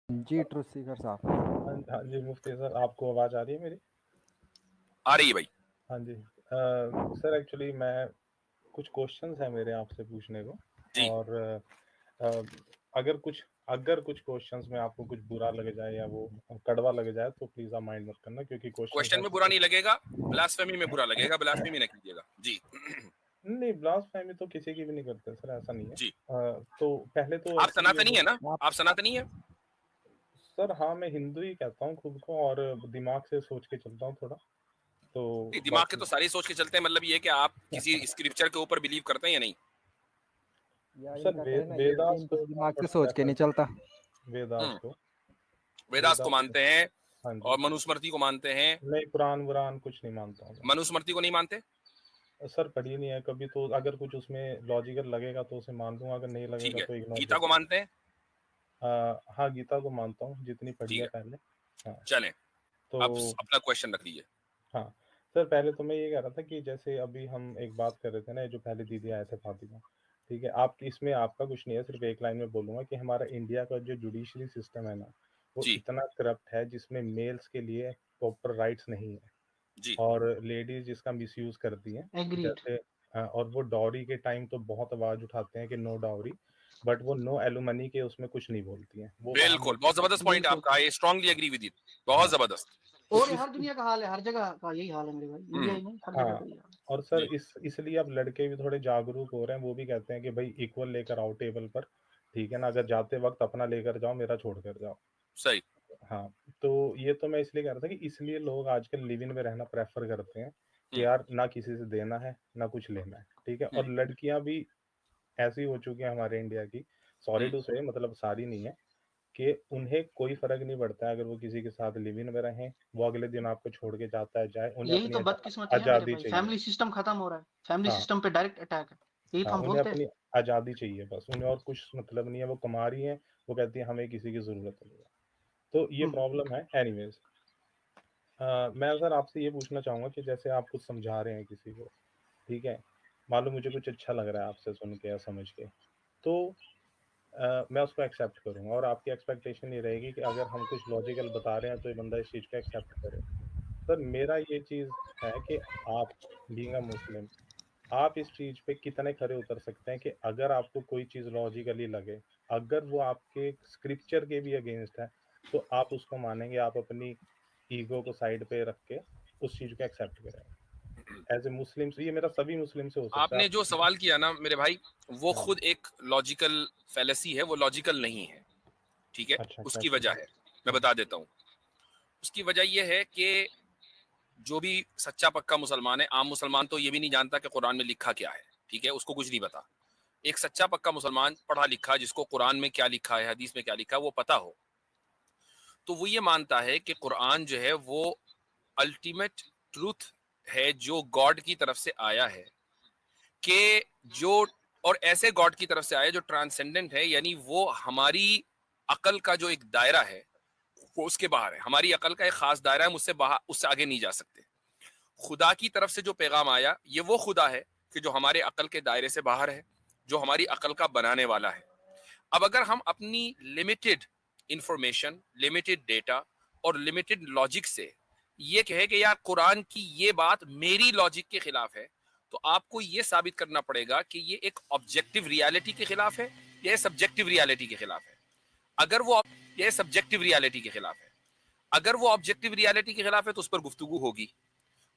जी truth Sikar साहब। हाँ जी मुफ्ती sir, आपको आवाज आ रही है मेरी? आ रही है भाई। हाँ जी सर, एक्चुअली मैं कुछ क्वेश्चंस है मेरे आपसे पूछने को, जी। और अगर कुछ क्वेश्चंस में आपको कुछ बुरा लग जाए या वो कड़वा लग जाए तो प्लीज आप माइंड मत करना, क्योंकि क्वेश्चन में बुरा नहीं लगेगा, ब्लास्फेमी में बुरा लगेगा, ब्लास्फेमी न कीजिएगा जी। नहीं, ब्लास्फेमी तो किसी की भी नहीं करते सर, ऐसा नहीं है। जी। तो पहले तो आप सनातनी है ना? आप सनातनी है? सर हाँ, मैं हिंदू ही कहता हूँ खुद को, और दिमाग से सोच के चलता हूँ थोड़ा। तो दिमाग के तो सारी सोच के चलते हैं, मतलब ये कि आप किसी स्क्रिप्चर के ऊपर बिलीव करते हैं या नहीं? सर वेदास को दिमाग से सोच के नहीं चलता। वेदास को मानते हैं हाँ जी। और मनुस्मृति को मानते हैं। नहीं, पुराण वुरान कुछ नहीं मानता हूँ। मनुस्मृति को नहीं मानते? सर पढ़ी नहीं है कभी, तो अगर कुछ उसमें लॉजिकल लगेगा तो उसे मान लूंगा, अगर नहीं लगेगा तो इग्नोर। गीता को मानते हैं? हाँ, गीता को मानता हूँ, जितनी पढ़ी है पहले। हाँ चलें, तो अब अपना क्वेश्चन रख लीजिए। हाँ सर, पहले तो मैं ये कह रहा था कि जैसे अभी हम एक बात कर रहे थे ना, जो पहले दीदी आए थे फातिमा, ठीक है, आप इसमें आपका कुछ नहीं है, सिर्फ एक लाइन में बोलूंगा कि हमारा इंडिया का जो जुडिशरी सिस्टम है ना, वो इतना करप्ट है जिसमें मेल्स के लिए प्रॉपर राइट्स नहीं है जी। और लेडीज जिसका मिसयूज करती हैं, जैसे और वो डॉरी के टाइम तो बहुत आवाज उठाते हैं कि नो डाउरी, बट वो नो एलुमनी के उसमें कुछ नहीं बोलती हैं। वो बिल्कुल, बहुत जबरदस्त पॉइंट आपका, I strongly agree with it, बहुत जबरदस्त। और हर दुनिया का हाल है, हर जगह का यही हाल है मेरे भाई, इंडिया ही नहीं हर जगह का यही हाल। और सर इसलिए अब लड़के भी थोड़े जागरूक हो रहे हैं, वो भी कहते हैं कि भाई इक्वल लेकर आओ टेबल पर, ठीक है ना, अगर जाते वक्त अपना लेकर जाओ, मेरा छोड़ कर जाओ। सही। हाँ, तो ये तो मैं इसलिए कह रहा था कि इसलिए लोग आजकल लिव इन में रहना प्रेफर करते हैं कि यार ना किसी से देना है ना कुछ लेना है, ठीक है। और लड़कियां भी ऐसी हो चुकी है हमारे इंडिया की, सॉरी टू से, मतलब सारी नहीं है, कि उन्हें कोई फर्क नहीं पड़ता है अगर वो किसी के साथ लिव इन में रहें, वो अगले दिन आपको छोड़ के जाता है जाए, उन्हें यही तो बदकिस्मती है मेरे भाई, फैमिली सिस्टम खत्म हो रहा है, फैमिली सिस्टम पे डायरेक्ट अटैक है, यही तो हम बोलते हैं। उन्हें अपनी आजादी चाहिए बस, उन्हें और कुछ मतलब नहीं है, वो कमा रही है, वो कहती है हमें किसी की जरूरत नहीं है, तो ये प्रॉब्लम है। एनीवेज, मैं सर आपसे ये पूछना चाहूंगा कि जैसे आप कुछ समझा रहे हैं किसी को, ठीक है, मालूम मुझे कुछ अच्छा लग रहा है आपसे सुन के या समझ के, तो मैं उसको एक्सेप्ट करूंगा, और आपकी एक्सपेक्टेशन ये रहेगी कि अगर हम कुछ लॉजिकल बता रहे हैं तो ये बंदा इस चीज को एक्सेप्ट करे। सर मेरा ये चीज है कि आप बीइंग अ मुस्लिम, आप इस चीज पे कितने खरे उतर सकते हैं कि अगर आपको कोई चीज लॉजिकली लगे, अगर वो आपके स्क्रिप्चर के भी अगेंस्ट है, तो आप उसको मानेंगे, आप अपनी ईगो को साइड पे रख के उस चीज को एक्सेप्ट करेंगे एज ए मुस्लिम। ये मेरा सभी मुस्लिम से हो सकता है। आपने जो सवाल किया ना मेरे भाई, वो खुद एक लॉजिकल फैलेसी है, वो लॉजिकल नहीं है, ठीक है। उसकी वजह है, मैं बता देता हूँ। उसकी वजह यह है कि जो भी सच्चा पक्का मुसलमान है, आम मुसलमान तो ये भी नहीं जानता कि कुरान में लिखा क्या है, ठीक है, उसको कुछ नहीं पता। एक सच्चा पक्का मुसलमान पढ़ा लिखा, जिसको कुरान में क्या लिखा है, हदीस में क्या लिखा है वो पता हो, तो वो ये मानता है कि कुरान जो है वो अल्टीमेट ट्रूथ है, जो गॉड की तरफ से आया है, कि जो, और ऐसे गॉड की तरफ से आया जो ट्रांसेंडेंट है, यानी वो हमारी अकल का जो एक दायरा है वो उसके बाहर है। हमारी अकल का एक खास दायरा है, मुझसे बाहर, उससे आगे नहीं जा सकते। खुदा की तरफ से जो पैगाम आया, ये वो खुदा है कि जो हमारे अकल के दायरे से बाहर है, जो हमारी अकल का बनाने वाला है। अब अगर हम अपनी लिमिटेड इंफॉर्मेशन, लिमिटेड डेटा और लिमिटेड लॉजिक से ये कहे कि यार कुरान की ये बात मेरी लॉजिक के खिलाफ है, तो आपको ये साबित करना पड़ेगा कि ये एक ऑब्जेक्टिव रियलिटी के खिलाफ है या सब्जेक्टिव रियलिटी के खिलाफ है। अगर वो ये सब्जेक्टिव रियलिटी के खिलाफ है, अगर वो ऑब्जेक्टिव रियलिटी के खिलाफ है तो उस पर गुफ्तगू होगी,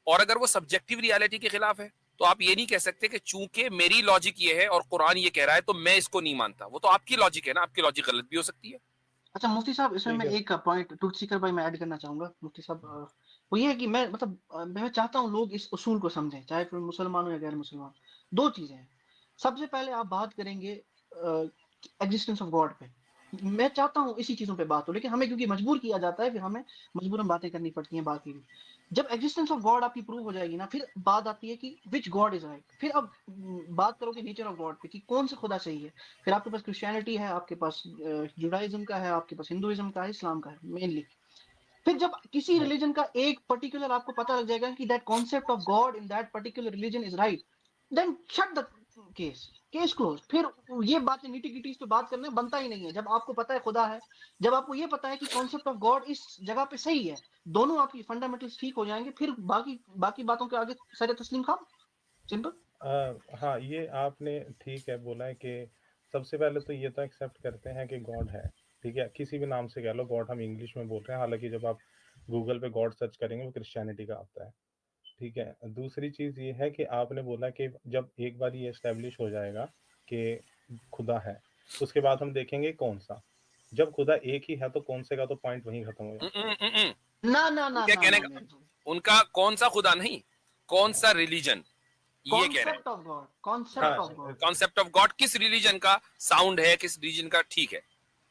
और अगर वो सब्जेक्टिव रियलिटी के खिलाफ है तो आप ये नहीं कह सकते कि चूंकि मेरी लॉजिक ये है और कुरान ये कह रहा है तो मैं इसको नहीं मानता। वो तो आपकी लॉजिक है ना, आपकी लॉजिक गलत भी हो सकती है। अच्छा मुफ्ती साहब, इसमें मैं एक पॉइंट ट्रुथ सीकर भाई मैं ऐड करना चाहूंगा मुफ्ती साहब, वो ये है कि मैं मतलब मैं चाहता हूँ लोग इस उसूल को समझें, चाहे फिर मुसलमान हो या गैर मुसलमान। दो चीजें हैं, सबसे पहले आप बात करेंगे एग्जिस्टेंस ऑफ गॉड पे, मैं चाहता हूँ इसी चीजों पे बात हो, लेकिन हमें क्योंकि मजबूर किया जाता है, फिर हमें मजबूरन बातें करनी पड़ती हैं बाकी भी। जब एग्जिस्टेंस ऑफ गॉड आपकी प्रूव हो जाएगी ना, फिर बात आती है कि विच गॉड इज राइट। फिर अब बात करोगे नेचर ऑफ गॉड पे कि कौन सा खुदा सही है। फिर आपके पास क्रिश्चियनिटी है, आपके पास जुडाइज्म का है, आपके पास हिंदुइज्म का है, इस्लाम का है मेनली। फिर जब किसी रिलीजन का एक पर्टिकुलर आपको पता लग जाएगा कि that concept of God in that particular religion is right, then shut the case close. फिर ये बातें नीटी गिटीज पे बात करने बनता ही नहीं है। जब आपको पता है खुदा है, जब आपको ये पता है कि कॉन्सेप्ट ऑफ गॉड इस जगह पे सही है, दोनों आपकी फंडामेंटल्स ठीक हो जाएंगे, फिर बाकी बातों के आगे सर तस्लीम खाम। सिंपल। हाँ, ये आपने ठीक है बोला है कि सबसे पहले तो ये तो एक्सेप्ट करते हैं कि गॉड है, ठीक है, किसी भी नाम से कह लो, गॉड हम इंग्लिश में बोल रहे हैं, हालांकि जब आप गूगल पे गॉड सर्च करेंगे वो क्रिश्चियनिटी का आता है, ठीक है। दूसरी चीज़ ये है कि आपने बोला कि जब एक बार ये एस्टेब्लिश हो जाएगा कि खुदा है, उसके बाद हम देखेंगे कौन सा। जब खुदा एक ही है तो कौन से का तो पॉइंट वहीं खत्म हो जाएगा। ना क्या कहने का उनका कौन सा खुदा नहीं, कौन सा रिलीजन, ये कह रहे हैं। कॉन्सेप्ट ऑफ गॉड किस रिलीजन का साउंड है, किस रिलीजन का, ठीक है,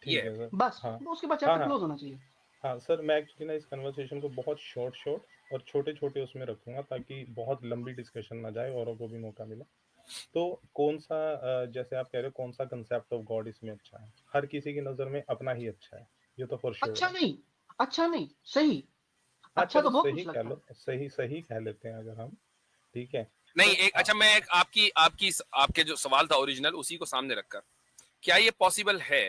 ठीक है सर। बस हाँ, उसके बाद चैप्टर क्लोज होना चाहिए। हाँ सर, मैं एक्चुअली ना इस कन्वर्सेशन को बहुत शॉर्ट और छोटे उसमें रखूंगा ताकि बहुत लंबी डिस्कशन ना जाए, औरों को भी मौका मिले। तो कौन सा जैसे आप कह रहे हो कौन सा कंसेप्ट ऑफ गॉड इसमें अच्छा है, हर किसी की नजर में अपना ही अच्छा है, ये तो फॉर श्योर। अच्छा नहीं सही, अच्छा तो बहुत सही कह लो, सही कह लेते हैं अगर हम, ठीक है। नहीं एक अच्छा, मैं एक आपके जो सवाल था ओरिजिनल, उसी को सामने रखकर, क्या ये पॉसिबल है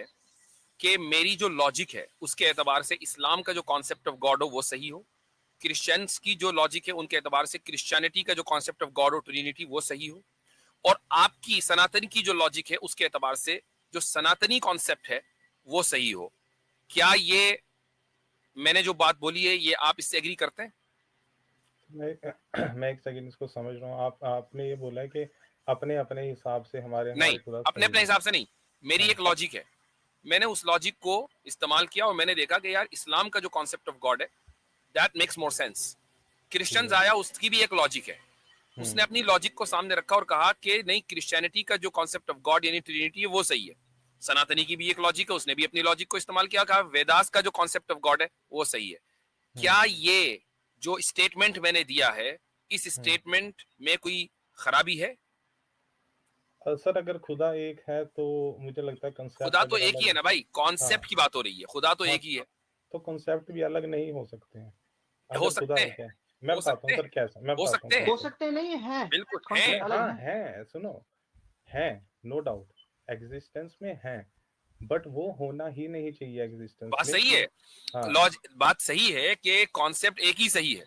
कि मेरी जो लॉजिक है उसके एतबार से इस्लाम का जो कॉन्सेप्ट ऑफ गॉड हो वो सही हो, क्रिश्चियंस की जो लॉजिक है उनके एतबार से क्रिश्चियनिटी का जो कॉन्सेप्ट ऑफ गॉड और ट्रिनिटी वो सही हो, और आपकी सनातनी की जो लॉजिक है उसके एतबार से जो सनातनी कॉन्सेप्ट है वो सही हो? क्या ये मैंने जो बात बोली है ये आप इससे एग्री करते हैं? मैं एक सेकंड इसको समझ रहा हूँ। आपने ये बोला है कि अपने अपने हिसाब से हमारे नहीं, अपने अपने हिसाब से नहीं, मेरी एक लॉजिक है, मैंने उस लॉजिक को इस्तेमाल किया और मैंने देखा कि यार इस्लाम का जो कॉन्सेप्ट ऑफ गॉड है that makes more sense. Christians आया, उसकी भी एक लॉजिक है, उसने अपनी लॉजिक को सामने रखा और कहा कि नहीं, क्रिश्चियनिटी का जो कॉन्सेप्ट ऑफ गॉड यानी ट्रिनिटी है वो सही है। सनातनी की भी एक लॉजिक है, उसने भी अपनी लॉजिक को इस्तेमाल किया, कहा वेदास का जो कॉन्सेप्ट ऑफ गॉड है वो सही है। क्या ये जो स्टेटमेंट मैंने दिया है, इस स्टेटमेंट में कोई खराबी है? सर अगर खुदा एक है तो मुझे लगता है कंसेप्ट, खुदा तो एक ही है ना भाई, कॉन्सेप्ट की बात हो रही है, खुदा तो एक ही है, तो कॉन्सेप्ट भी अलग नहीं हो सकते हैं। हो सकते हैं, मैं बताता हूँ सर कैसा, मैं हो सकते नहीं है, बिल्कुल है, सुनो, है, नो डाउट एग्जिस्टेंस में है, बट वो होना ही नहीं चाहिए एग्जिस्टेंस। बात सही है, बात सही है कि कॉन्सेप्ट एक ही सही है।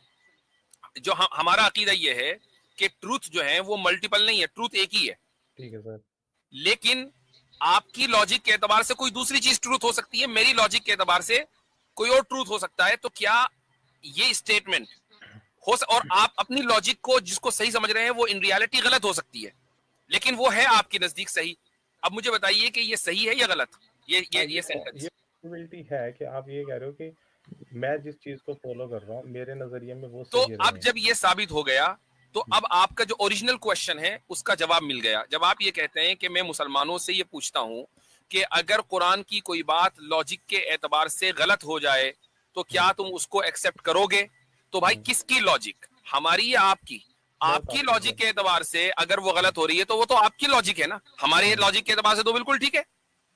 जो हमारा अकीदा ये है कि ट्रूथ जो है वो मल्टीपल नहीं है, ट्रूथ एक ही है, ठीक है सर। लेकिन आपकी लॉजिक के एतबार से कोई दूसरी चीज ट्रूथ हो सकती है, मेरी लॉजिक के एतबार से कोई और ट्रूथ हो सकता है। तो क्या ये स्टेटमेंट और आप अपनी लॉजिक को जिसको सही समझ रहे हैं वो इन रियलिटी गलत हो सकती है, लेकिन वो है आपके नजदीक सही। अब मुझे बताइए कि ये सही है या गलत, ये सेंटेंस। ये पॉसिबिलिटी है कि आप ये कह रहे हो कि मैं जिस चीज को फॉलो कर रहा हूँ मेरे नजरिए में वो सही है। तो अब जब ये साबित हो गया तो अब आपका जो ओरिजिनल क्वेश्चन है उसका जवाब मिल गया। जब आप ये कहते हैं कि मैं मुसलमानों से ये पूछता हूं कि अगर कुरान की कोई बात लॉजिक के एतबार से गलत हो जाए तो क्या तुम उसको एक्सेप्ट करोगे? तो भाई किसकी लॉजिक, हमारी या आपकी? आपकी लॉजिक के एतबार से अगर वो गलत हो रही है तो वो तो आपकी लॉजिक है ना, हमारे लॉजिक के एतबार से तो बिल्कुल ठीक है,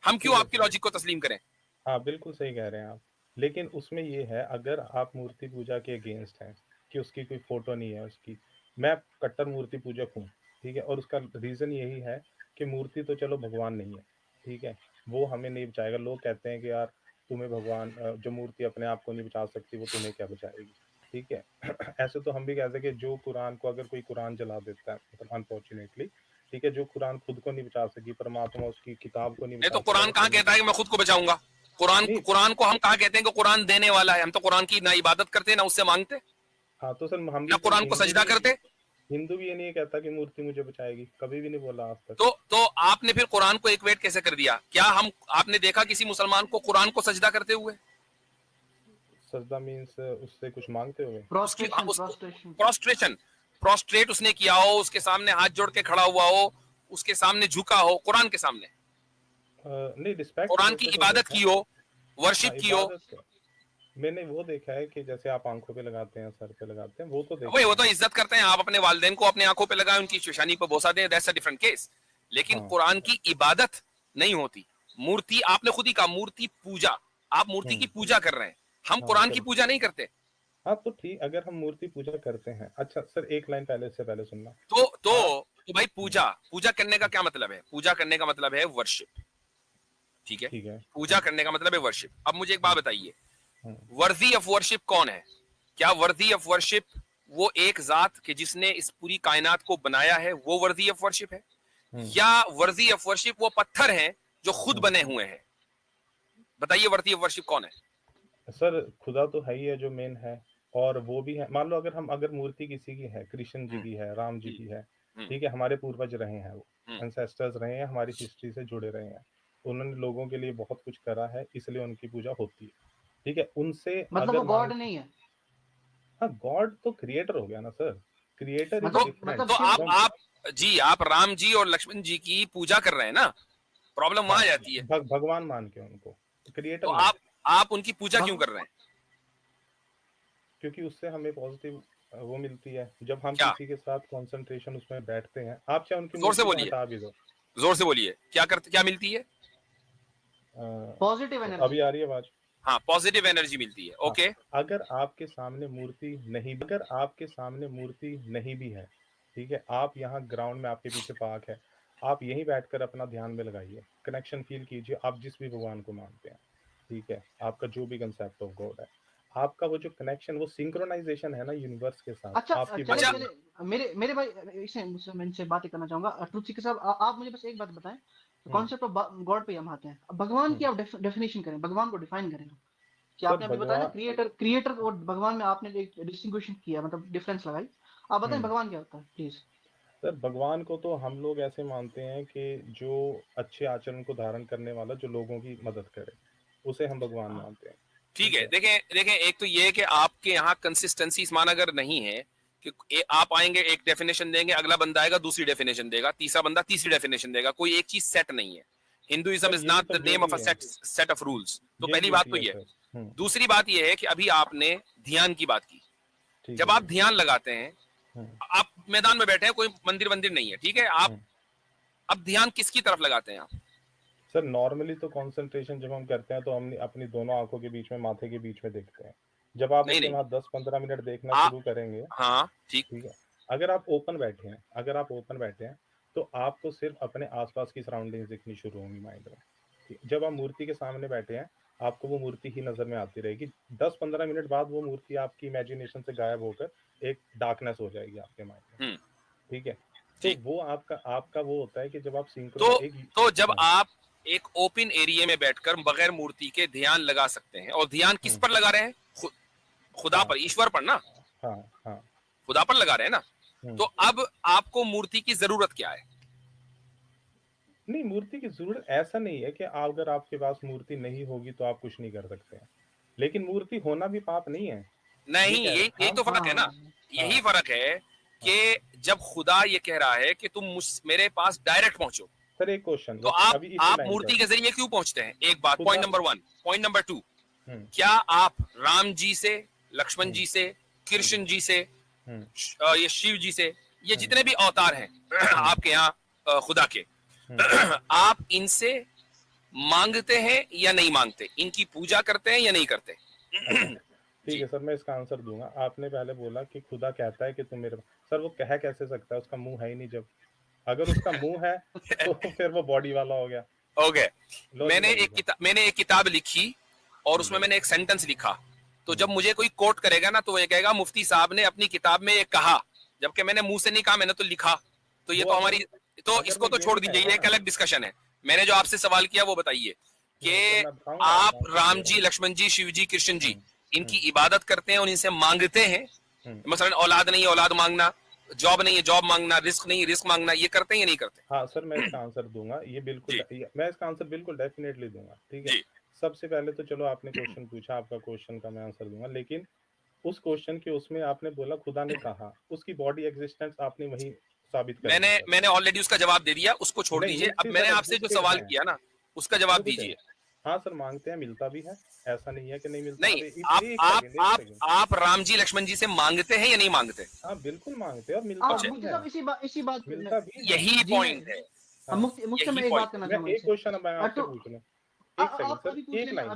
हम क्यों आपकी लॉजिक को तस्लीम करें? हाँ बिल्कुल सही कह रहे हैं आप, लेकिन उसमें ये है अगर आप मूर्ति पूजा के अगेंस्ट हैं कि उसकी कोई फोटो नहीं है उसकी, मैं कट्टर मूर्ति पूजक हूँ, ठीक है, और उसका रीजन यही है कि मूर्ति तो चलो भगवान नहीं है, ठीक है, वो हमें नहीं बचाएगा। लोग कहते हैं कि यार तुम्हें भगवान, जो मूर्ति अपने आप को नहीं बचा सकती वो तुम्हें क्या बचाएगी, ठीक है। ऐसे तो हम भी कहते हैं कि जो कुरान को, अगर कोई कुरान जला देता है, मतलब अनफॉर्चुनेटली, ठीक है, जो कुरान खुद को नहीं बचा सकी, परमात्मा उसकी किताब को नहीं बचा, तो कुरान कहाँ कहता है कि मैं खुद को बचाऊंगा? कुरान को हम कहाँ कहते हैं कि कुरान देने वाला है? हम तो कुरान की ना इबादत करते ना उससे मांगते। हाँ तो सर हम भी कुरान को सजदा करते। हिंदू भी ये नहीं कहता कि मूर्ति मुझे बचाएगी, कभी भी नहीं बोला आज तक। तो आपने फिर कुरान को इक्वेट कैसे कर दिया? क्या आपने देखा किसी मुसलमान को कुरान को सजदा करते हुए? सजदा मींस उससे कुछ मांगते हुए, प्रोस्ट्रेट उसने किया हो, उसके सामने हाथ जोड़ के खड़ा हुआ हो, उसके सामने झुका हो, कुरान के सामने नहीं, रिस्पेक्ट, कुरान की इबादत की हो, वर्शिप की हो। मैंने वो देखा है कि जैसे आप आंखों पे लगाते हैं, सर पे लगाते हैं, वो तो देखा, वो तो इज्जत करते हैं। आप अपने वालिदैन को अपने आंखों पे लगाएं, उनकी पेशानी पे बोसा दें, दैट्स अ डिफरेंट केस। लेकिन कुरान की इबादत नहीं होती। मूर्ति, आपने खुद ही कहा मूर्ति पूजा, आप मूर्ति की पूजा कर रहे हैं, हम कुरान की पूजा नहीं करते। हाँ तो ठीक, अगर हम मूर्ति पूजा करते हैं, अच्छा सर एक लाइन पहले से पहले सुनना। तो तो भाई पूजा करने का क्या मतलब है? पूजा करने का मतलब है वर्शिप, ठीक है? पूजा करने का मतलब है वर्शिप। अब मुझे एक बात बताइए, वर्दी ऑफ वर्शिप कौन है? क्या वर्दी ऑफ वर्शिप वो एक जात के जिसने इस पूरी कायनात को बनाया है, वो वर्दी ऑफ वर्शिप है, या वर्दी ऑफ वर्शिप वो पत्थर हैं जो खुद बने हुए हैं? बताइए वर्दी ऑफ वर्शिप कौन है? सर खुदा तो है ही है जो मेन है, और वो भी है। मान लो अगर मूर्ति किसी की है, कृष्ण जी की है, राम जी की है, ठीक है, हमारे पूर्वज रहे हैं, वो एंसेस्टर्स रहे हैं, हमारी हिस्ट्री से जुड़े रहे हैं, उन्होंने लोगों के लिए बहुत कुछ करा है, इसलिए उनकी पूजा होती है, ठीक है। उनसे मतलब वो गॉड नहीं है? हाँ, गॉड तो क्रिएटर हो गया ना सर, क्रिएटर इज डिफरेंट। तो आप राम जी और लक्ष्मण जी की पूजा कर रहे हैं ना, प्रॉब्लम वहां आ जाती है। भगवान मान के उनको क्रिएटर, तो आप उनकी पूजा क्यों कर रहे हैं? क्योंकि उससे हमें पॉजिटिव वो मिलती है जब हम किसी के साथ कंसंट्रेशन उसमें बैठते हैं। आप चाहे उनकी जोर से बोलिए, हटा भी दो, जोर से बोलिए, क्या मिलती है? Positive energy. अभी आ रही है आवाज? हाँ, पॉजिटिव एनर्जी मिलती है। ओके, अगर आपके सामने मूर्ति नहीं भी है, ठीक है, आप यहाँ ग्राउंड में, आपके पीछे पार्क है, आप यहीं बैठकर अपना ध्यान में लगाइए, कनेक्शन फील कीजिए, आप जिस भी भगवान को मानते हैं, ठीक है, आपका जो भी कंसेप्ट ऑफ गॉड है, आपका वो जो कनेक्शन, वो सिंक्रोनाइजेशन है ना यूनिवर्स के साथ। अच्छा, आपकी मेरे भाई, मैं इनसे बात करना चाहूंगा। ट्रुथ सीकर साहब, आप मुझे बस एक बात बताएं, कॉन्सेप्ट ऑफ गॉड पे हम आते हैं। अब भगवान की आप डेफिनेशन करें, भगवान को डिफाइन करें कि आपने अभी बताया ना क्रिएटर और भगवान में आपने एक डिस्टिंग्विशन किया, मतलब डिफरेंस लगाई। आप बताएं भगवान क्या होता है प्लीज। सर भगवान को तो हम लोग ऐसे मानते हैं कि जो अच्छे आचरण को धारण करने वाला, जो लोगों की मदद करे, उसे हम भगवान मानते हैं। ठीक है, देखें एक तो ये है कि आपके यहाँ कंसिस्टेंसी इस माना अगर नहीं है कि आप आएंगे एक डेफिनेशन देंगे, अगला बंदा आएगा दूसरी डेफिनेशन देगा, तीसरा बंदा तीसरी डेफिनेशन देगा, कोई एक चीज सेट नहीं है। Hinduism is not the name of a set of rules. तो पहली बात तो ये। दूसरी बात ये है कि अभी आपने ध्यान की बात की। जब आप ध्यान लगाते हैं, आप मैदान में बैठे हैं, कोई मंदिर नहीं है, ठीक है, आप अब ध्यान किसकी तरफ लगाते हैं आप? सर नॉर्मली तो कंसंट्रेशन जब हम करते हैं तो हम अपनी दोनों आंखों के बीच में, माथे के बीच में देखते हैं। जब आप उसके बाद 10-15 मिनट देखना शुरू करेंगे, हाँ ठीक है, अगर आप ओपन बैठे हैं तो आपको सिर्फ अपने आसपास की सराउंडिंग्स दिखनी शुरू होंगी माइंड में। जब आप मूर्ति के सामने बैठे हैं, आपको वो मूर्ति ही नजर में आती रहेगी। 10-15 मिनट बाद वो मूर्ति आपकी इमेजिनेशन से गायब होकर एक डार्कनेस हो जाएगी आपके माइंड में, ठीक है। तो वो आपका वो होता है कि जब आप तो जब आप एक ओपन एरिया में बैठकर बगैर मूर्ति के ध्यान लगा सकते हैं, और ध्यान किस पर लगा रहे हैं? खुदा पर, ईश्वर पर ना। खुदा पर लगा रहे हैं ना। तो अब आपको मूर्ति की जरूरत क्या है? नहीं, मूर्ति की जरूरत ऐसा नहीं है कि अगर आपके पास मूर्ति नहीं होगी तो आप कुछ नहीं कर सकते हैं, लेकिन मूर्ति होना भी पाप नहीं है। नहीं, यही तो फर्क है ना। यही फर्क है कि जब खुदा ये कह रहा है कि तुम मेरे पास डायरेक्ट पहुंचो। सर एक क्वेश्चन, तो आप मूर्ति के जरिए क्यों पहुंचते हैं? एक बात, पॉइंट नंबर 1। पॉइंट नंबर 2, क्या आप राम जी से, लक्ष्मण जी से, कृष्ण जी से, ये शिव जी से, ये जितने भी अवतार हैं आपके यहाँ खुदा के, आप इनसे मांगते हैं या नहीं मांगते? इनकी पूजा करते हैं या नहीं करते? ठीक है सर, मैं इसका आंसर दूंगा। आपने पहले बोला कि खुदा कहता है कि तुम मेरे, सर वो कह कैसे सकता है? उसका मुंह है ही नहीं। जब अगर उसका मुंह है तो फिर वो बॉडी वाला हो गया। ओके, मैंने एक किताब लिखी और उसमें मैंने एक सेंटेंस लिखा, तो जब मुझे कोई कोट करेगा ना तो वो ये कहेगा मुफ्ती साहब ने अपनी किताब में ये कहा, जबकि मैंने मुंह से नहीं कहा, मैंने तो लिखा। तो ये तो हमारी, तो इसको तो छोड़ दीजिए, ये एक अलग डिस्कशन है। मैंने जो आपसे सवाल किया वो बताइए कि आप राम जी, लक्ष्मण जी, शिव जी, कृष्ण जी, इनकी इबादत करते हैं और इनसे मांगते हैं? मसलन औलाद नहीं है औलाद मांगना, जॉब नहीं है जॉब मांगना, रिस्क नहीं है रिस्क मांगना, ये करते हैं या नहीं करते? हाँ सर, मैं इसका आंसर दूंगा, ये बिल्कुल, मैं इसका आंसर बिल्कुल डेफिनेटली दूंगा, ठीक है। सबसे पहले तो चलो आपने क्वेश्चन पूछा, आपका क्वेश्चन का मैं आंसर दूंगा, लेकिन उस क्वेश्चन के उसमें आपने बोला खुदा ने कहा, उसकी बॉडी एग्जिस्टेंस आपने वही साबित कर मैंने ऑलरेडी उसका जवाब दे दिया, उसको छोड़ दीजिए। अब मैंने आपसे जो सवाल किया ना उसका जवाब दीजिए। हाँ सर, मांगते हैं, मिलता भी है, ऐसा नहीं है कि नहीं मिलता। नहीं, आप राम जी लक्ष्मण जी से मांगते हैं या नहीं मांगते? हाँ बिल्कुल मांगते हैं और मिलता भी है। इसी बात मिलता भी, यही पॉइंट है। मुफ्ती मैं एक बात करना चाहूंगा। एक क्वेश्चन मैं आपसे पूछ लूं, एक लाइन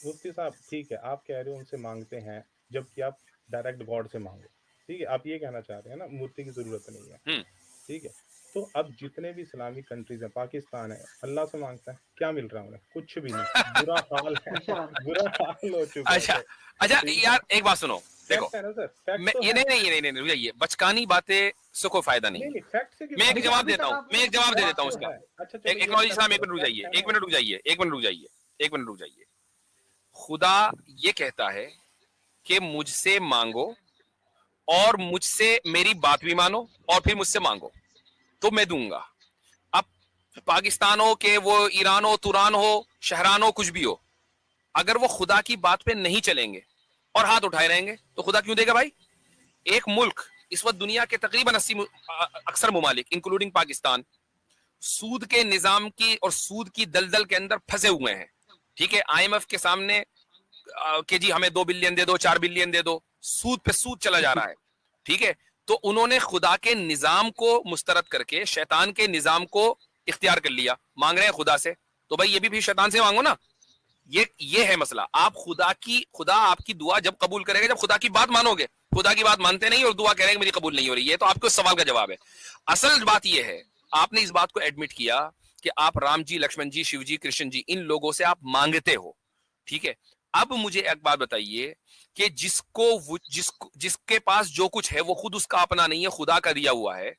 मुफ्ती साहब, ठीक है, आप कह रहे हो उनसे मांगते हैं, जबकि आप डायरेक्ट गॉड से मांगो, ठीक है, आप ये कहना चाह रहे हैं ना मूर्ति की जरूरत नहीं है, ठीक है। तो अब जितने भी इस्लामिक कंट्रीज हैं, पाकिस्तान है, अल्लाह से मांगता है, क्या मिल रहा है उन्हें? कुछ भी नहीं, बुरा हाल है, बुरा हाल हो चुका है। अच्छा यार एक बात सुनो, देखो है ना सर, मैं ये नहीं रुकिए, बचकानी बातें से कोई फायदा नहीं। मैं एक जवाब देता हूँ, मैं एक जवाब दे देता हूँ इसका। एक इस्लाम, एक मिनट रुक जाइए, एक मिनट रुक जाइए, एक मिनट रुक जाइए, एक मिनट रुक जाइए। खुदा ये कहता है कि मुझसे मांगो और मुझसे मेरी बात भी मानो और फिर मुझसे मांगो तो मैं दूंगा। अब पाकिस्तान हो के वो ईरान हो, तुरान हो, शहरान हो, कुछ भी हो, अगर वो खुदा की बात पे नहीं चलेंगे और हाथ उठाए रहेंगे तो खुदा क्यों देगा भाई? एक मुल्क इस वक्त दुनिया के तकरीबन 80 अक्सर मुमालिक इंक्लूडिंग पाकिस्तान सूद के निजाम की और सूद की दलदल के अंदर फंसे हुए हैं। ठीक है, IMF के सामने कि जी हमें 2 बिलियन दे दो, 4 बिलियन दे दो, सूद पे सूद चला जा रहा है। ठीक है, तो उन्होंने खुदा के निजाम को मुस्तरद करके शैतान के निजाम को इख्तियार कर लिया, मांग रहे हैं खुदा से। तो भाई ये भी शैतान से मांगो ना। ये है मसला। आप खुदा आपकी दुआ जब कबूल करेगा जब खुदा की बात मानोगे। खुदा की बात मानते नहीं और दुआ करेंगे मेरी कबूल नहीं हो रही है, तो आपके सवाल का जवाब है। असल बात यह है, आपने इस बात को एडमिट किया कि आप राम जी, लक्ष्मण जी, शिव जी, कृष्ण जी, इन लोगों से आप मांगते हो। ठीक है, अब मुझे एक बात बताइए कि जिसके पास जो कुछ है वो खुद उसका अपना नहीं है, खुदा का दिया हुआ है,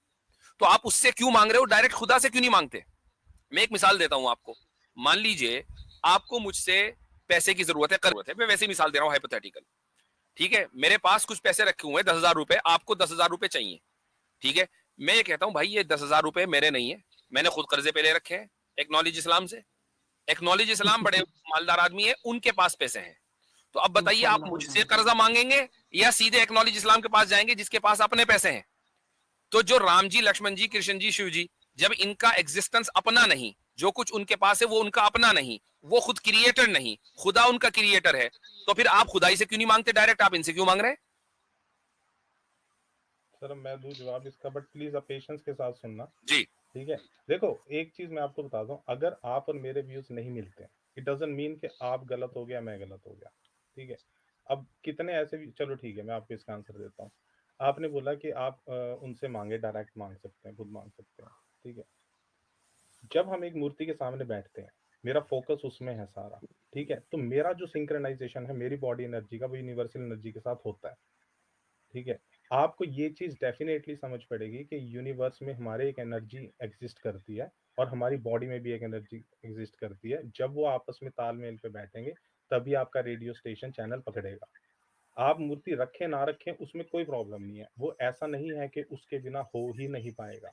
तो आप उससे क्यों मांग रहे हो? डायरेक्ट खुदा से क्यों नहीं मांगते? मैं एक मिसाल देता हूं आपको। मान लीजिए आपको मुझसे पैसे की जरूरत है, मैं वैसे मिसाल दे रहा हूं हाइपोथेटिकल। ठीक है, मेरे पास कुछ पैसे रखे हुए हैं 10,000 रुपए, आपको 10,000 रुपए चाहिए। ठीक है, मैं ये कहता हूं भाई ये 10,000 रुपए मेरे नहीं है, मैंने खुद कर्जे पे ले रखे हैं, एक्नॉलेज इस्लाम से। एक्नॉलेज इस्लाम बड़े मालदार आदमी है, उनके पास पैसे हैं। तो अब बताइए आप मुझसे कर्जा मांगेंगे या सीधे एक्नॉलेज इस्लाम के पास जाएंगे जिसके पास अपने पैसे हैं? तो जो राम जी, लक्ष्मण जी, कृष्ण जी, शिव जी, जब इनका एग्जिस्टेंस अपना नहीं, जो कुछ उनके पास है वो उनका अपना नहीं, वो खुद क्रिएटर नहीं, खुदा उनका क्रिएटर है, तो फिर आप खुदाई से क्यों नहीं मांगते डायरेक्ट? आप इनसे क्यों मांग रहे हैं? सर मैं दूं जवाब इसका, बट प्लीज आप पेशेंस के साथ सुनना जी। ठीक है, देखो एक चीज मैं आपको बता दूं, अगर आप और मेरे व्यूज नहीं मिलते हैं, इट डजंट मीन कि आप गलत हो गया, मैं गलत हो गया। ठीक है, अब कितने ऐसे भी, चलो ठीक है मैं आपको इसका आंसर देता हूँ। आपने बोला कि आप उनसे मांगे, डायरेक्ट मांग सकते हैं, खुद मांग सकते हैं। ठीक है, जब हम एक मूर्ति के सामने बैठते हैं, मेरा फोकस उसमें है सारा। ठीक है, तो मेरा जो सिंक्रोनाइजेशन है मेरी बॉडी एनर्जी का, वो यूनिवर्सल एनर्जी के साथ होता है। ठीक है, आपको ये चीज डेफिनेटली समझ पड़ेगी कि यूनिवर्स में हमारे एक एनर्जी एग्जिस्ट करती है और हमारी बॉडी में भी एक एनर्जी एग्जिस्ट करती है। जब वो आपस में तालमेल पे बैठेंगे तभी आपका रेडियो स्टेशन चैनल पकड़ेगा। आप मूर्ति रखें ना रखें उसमें कोई प्रॉब्लम नहीं है, वो ऐसा नहीं है कि उसके बिना हो ही नहीं पाएगा।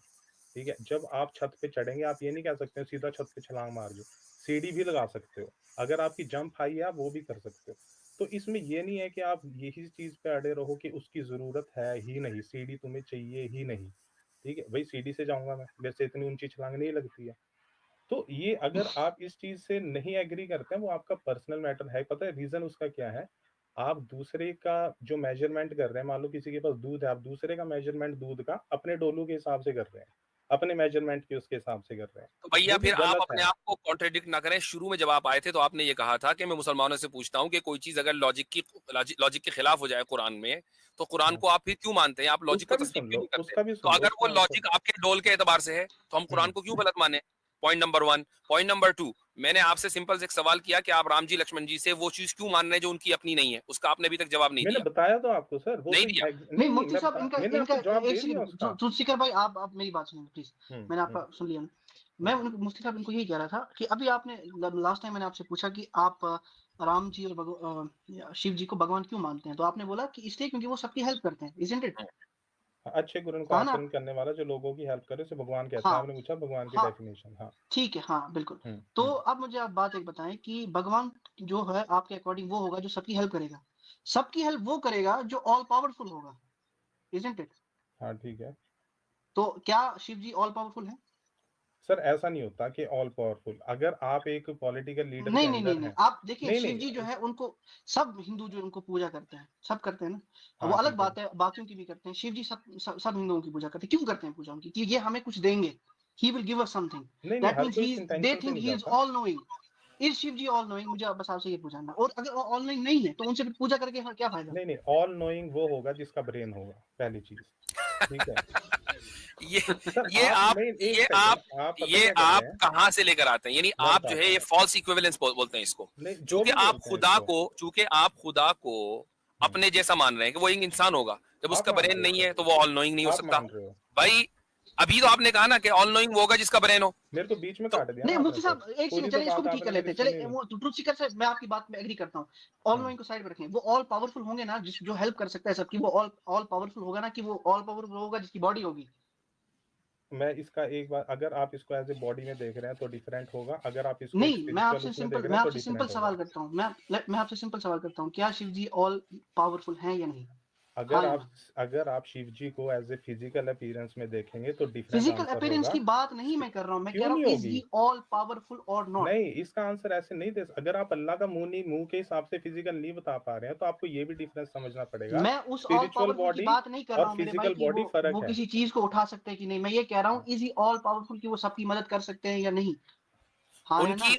ठीक है, जब आप छत पे चढ़ेंगे आप ये नहीं कह सकते हो सीधा छत पे छलांग मार दो, सीढ़ी भी लगा सकते हो, अगर आपकी जंप हाई है आप वो भी कर सकते हो। तो इसमें ये नहीं है कि आप यही चीज पे अड़े रहो कि उसकी जरूरत है ही नहीं, सीढ़ी तुम्हें चाहिए ही नहीं। ठीक है भाई, सीढ़ी से जाऊंगा मैं, मेरे से इतनी ऊंची छलांग नहीं लगती है। तो ये अगर आप इस चीज से नहीं एग्री करते हैं वो आपका पर्सनल मैटर है। पता है रीजन उसका क्या है? आप दूसरे का जो मेजरमेंट कर रहे हैं, मान लो किसी के पास दूध है, आप दूसरे का मेजरमेंट दूध का अपने डोलू के हिसाब से कर रहे हैं, अपने मेजरमेंट के उसके हिसाब से कर रहे हैं। तो भैया फिर आप अपने आप को कॉन्ट्रडिक्ट ना करें। शुरू में जब आप आए थे तो आपने ये कहा था कि मैं मुसलमानों से पूछता हूं कि कोई चीज अगर लॉजिक के खिलाफ हो जाए कुरान में, तो कुरान को आप फिर क्यों मानते हैं? आप लॉजिक को तस्लीम क्यों नहीं करते? तो अगर वो लॉजिक आपके डोल के एतबार से है तो हम कुरान को क्यों गलत माने? Point number 1। पॉइंट नंबर 2, मैंने आपसे सिंपल से एक सवाल किया कि आप राम जी, लक्ष्मण जी से वो चीज क्यों मान रहे हैं जो उनकी अपनी नहीं है, उसका आपने अभी तक जवाब नहीं दिया। मैंने बताया तो आपको सर, वो नहीं दिया। नहीं मुफ्ती साहब, इनका तुलसीकर भाई आप मेरी बात सुनिए प्लीज, मैंने आपका सुन लिया। मैं मुफ्ती साहब इनको यही कह रहा था कि अभी आपने लास्ट टाइम मैंने आपसे पूछा कि आप राम जी और शिव जी को भगवान क्यों मानते हैं, तो आपने बोला कि इसलिए क्योंकि वो सबकी हेल्प करते हैं, इजंट इट? अच्छे गुरु का आचरण करने वाला जो लोगों की हेल्प करे उसे भगवान कहते हैं। आपने पूछा भगवान की डेफिनेशन। हाँ ठीक है, हाँ बिल्कुल। तो अब मुझे आप बात एक बताएं कि भगवान जो है आपके अकॉर्डिंग वो होगा जो सबकी हेल्प करेगा। सबकी हेल्प वो करेगा जो ऑल पावरफुल होगा, इजंट इट? हाँ ठीक है, तो क्या शिव जी ऑल पावरफुल है? सर ऐसा नहीं होता कि ऑल पावरफुल। अगर आप एक पॉलिटिकल लीडर नहीं नहीं नहीं, नहीं आप देखिए शिव जी जो है उनको सब हिंदू जो उनको पूजा करते हैं, सब करते हैं ना। हाँ, वो अलग बात है, बाकियों की भी करते हैं। शिव जी सब हिंदुओं की पूजा करते हैं। क्यों करते हैं पूजा उनकी? कि ये हमें कुछ देंगे, he will give us something, that means they think he is all knowing, is Shiv ji all knowing, मुझे बस आपसे ये पूछना। और अगर ऑल नोइंग नहीं है तो उनसे फिर पूजा करके क्या फायदा? नहीं, ऑल नोइंग वो होगा जिसका ब्रेन होगा, पहली चीज, ठीक है। ये सर ये आप नहीं, एक ये सेकंड, आप पता ये क्या करते आप हैं? कहाँ से लेकर आते हैं? यानी मैं आप जो है बताता ये हूँ। फॉल्स इक्विवेलेंस बोलते हैं इसको। नहीं, जो चूंकि भी आप बोलते हैं इसको। चूंकि आप खुदा को अपने जैसा मान रहे हैं कि वो एक इंसान होगा, जब आप उसका मान ब्रेन रहे हो नहीं सर, है तो वो ऑल नोइंग नहीं हो आप सकता। मान रहे हो। भाई अभी तो आपने कहा ना कि ऑल नोइंग वो होगा जिसका ब्रेन हो। मेरे को बीच में तो काट दिया नहीं ना आपने मुफ्ती सर, साहब, एक पूरी सेकंड, तो चलिए इसको बात भी ठीक कर आपने लेते मेरी हैं। सुनी चले नहीं। वो ट्रुथ सीकर से मैं आपकी बात में एग्री करता हूँ। ऑल नोइंग को साइड में रखें, वो ऑल पावरफुल होंगे ना, जो हेल्प कर सकता है सबकी, वो ऑल पावरफुल होगा ना, कि वो ऑल पावरफुल होगा जिसकी बॉडी होगी। मैं इसका एक बार, अगर आप इसको एज ए बॉडी में देख रहे हैं तो डिफरेंट होगा, अगर आप इसको एक नहीं, स्पिरिचुअल उसमें देख रहे मैं हैं तो आपसे सिंपल डिफरेंट सवाल होगा। करता हूँ। मैं आपसे सिंपल सवाल करता हूँ, क्या शिव जी ऑल पावरफुल हैं या नहीं? हाँ या ना? अगर आप शिव जी को एज ए फिजिकल अपीयरेंस में देखेंगे तो डिफरेंट फिजिकल आंसर अपीयरेंस होगा। की बात नहीं मैं कर रहा हूँ, मैं कह क्यों रहा नहीं हूँ इज होगी? ही ऑल पावरफुल और नॉट? नहीं, इसका आंसर ऐसे नहीं दे, अगर आप अल्लाह का मुंह के हिसाब से फिजिकल नहीं बता पा रहे हैं तो आपको ये भी डिफरेंस समझना पड़ेगा। मैं उस ऑल स्पिरिचुअल पावरफुल की बॉडी बात नहीं कर रहा और हूँ मेरे भाई फिजिकल कि बॉडी फर्क वो है। किसी चीज को उठा सकते हैं कि नहीं। मैं ये कह रहा हूँ इज ही ऑल पावरफुल कि वो सबकी मदद कर सकते हैं या नहीं? हाँ है ना?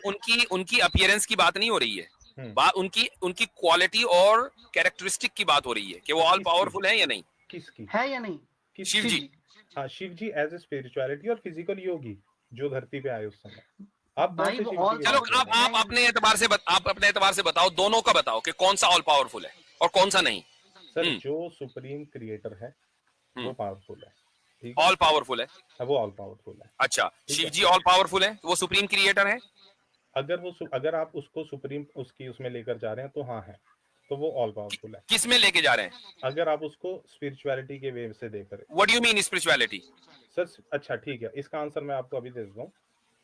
उनकी अपीयरेंस की बात नहीं हो रही है, बात उनकी क्वालिटी और कैरेक्टरिस्टिक की बात हो रही है कि वो ऑल पावरफुल है या नहीं। किसकी है या नहीं? शिव जी। हाँ, शिव जी एज ए स्पिरिचुअलिटी और फिजिकल योगी जो धरती पे आए उस समय। आप कौन भाई से वो शिव जी ऑल की चलो बात कर रहे हैं? आप अपने एतबार से बताओ, दोनों का बताओ कि कौन सा ऑल पावरफुल है और कौन सा नहीं। सर जो सुप्रीम क्रिएटर है वो पावरफुल है, ठीक है, ऑल पावरफुल है। वो ऑल पावरफुल है। अच्छा, शिव जी ऑल पावरफुल है, वो सुप्रीम क्रिएटर है। अगर आप उसको सुप्रीम उसकी उसमें लेकर जा रहे हैं तो हाँ है, तो वो ऑल पावरफुल है। किस में लेके जा रहे हैं? अगर आप उसको स्पिरिचुअलिटी के वे से देख रहे हैं। What do you mean spirituality? Sir अच्छा ठीक है, इसका आंसर मैं आपको अभी दे देता हूँ।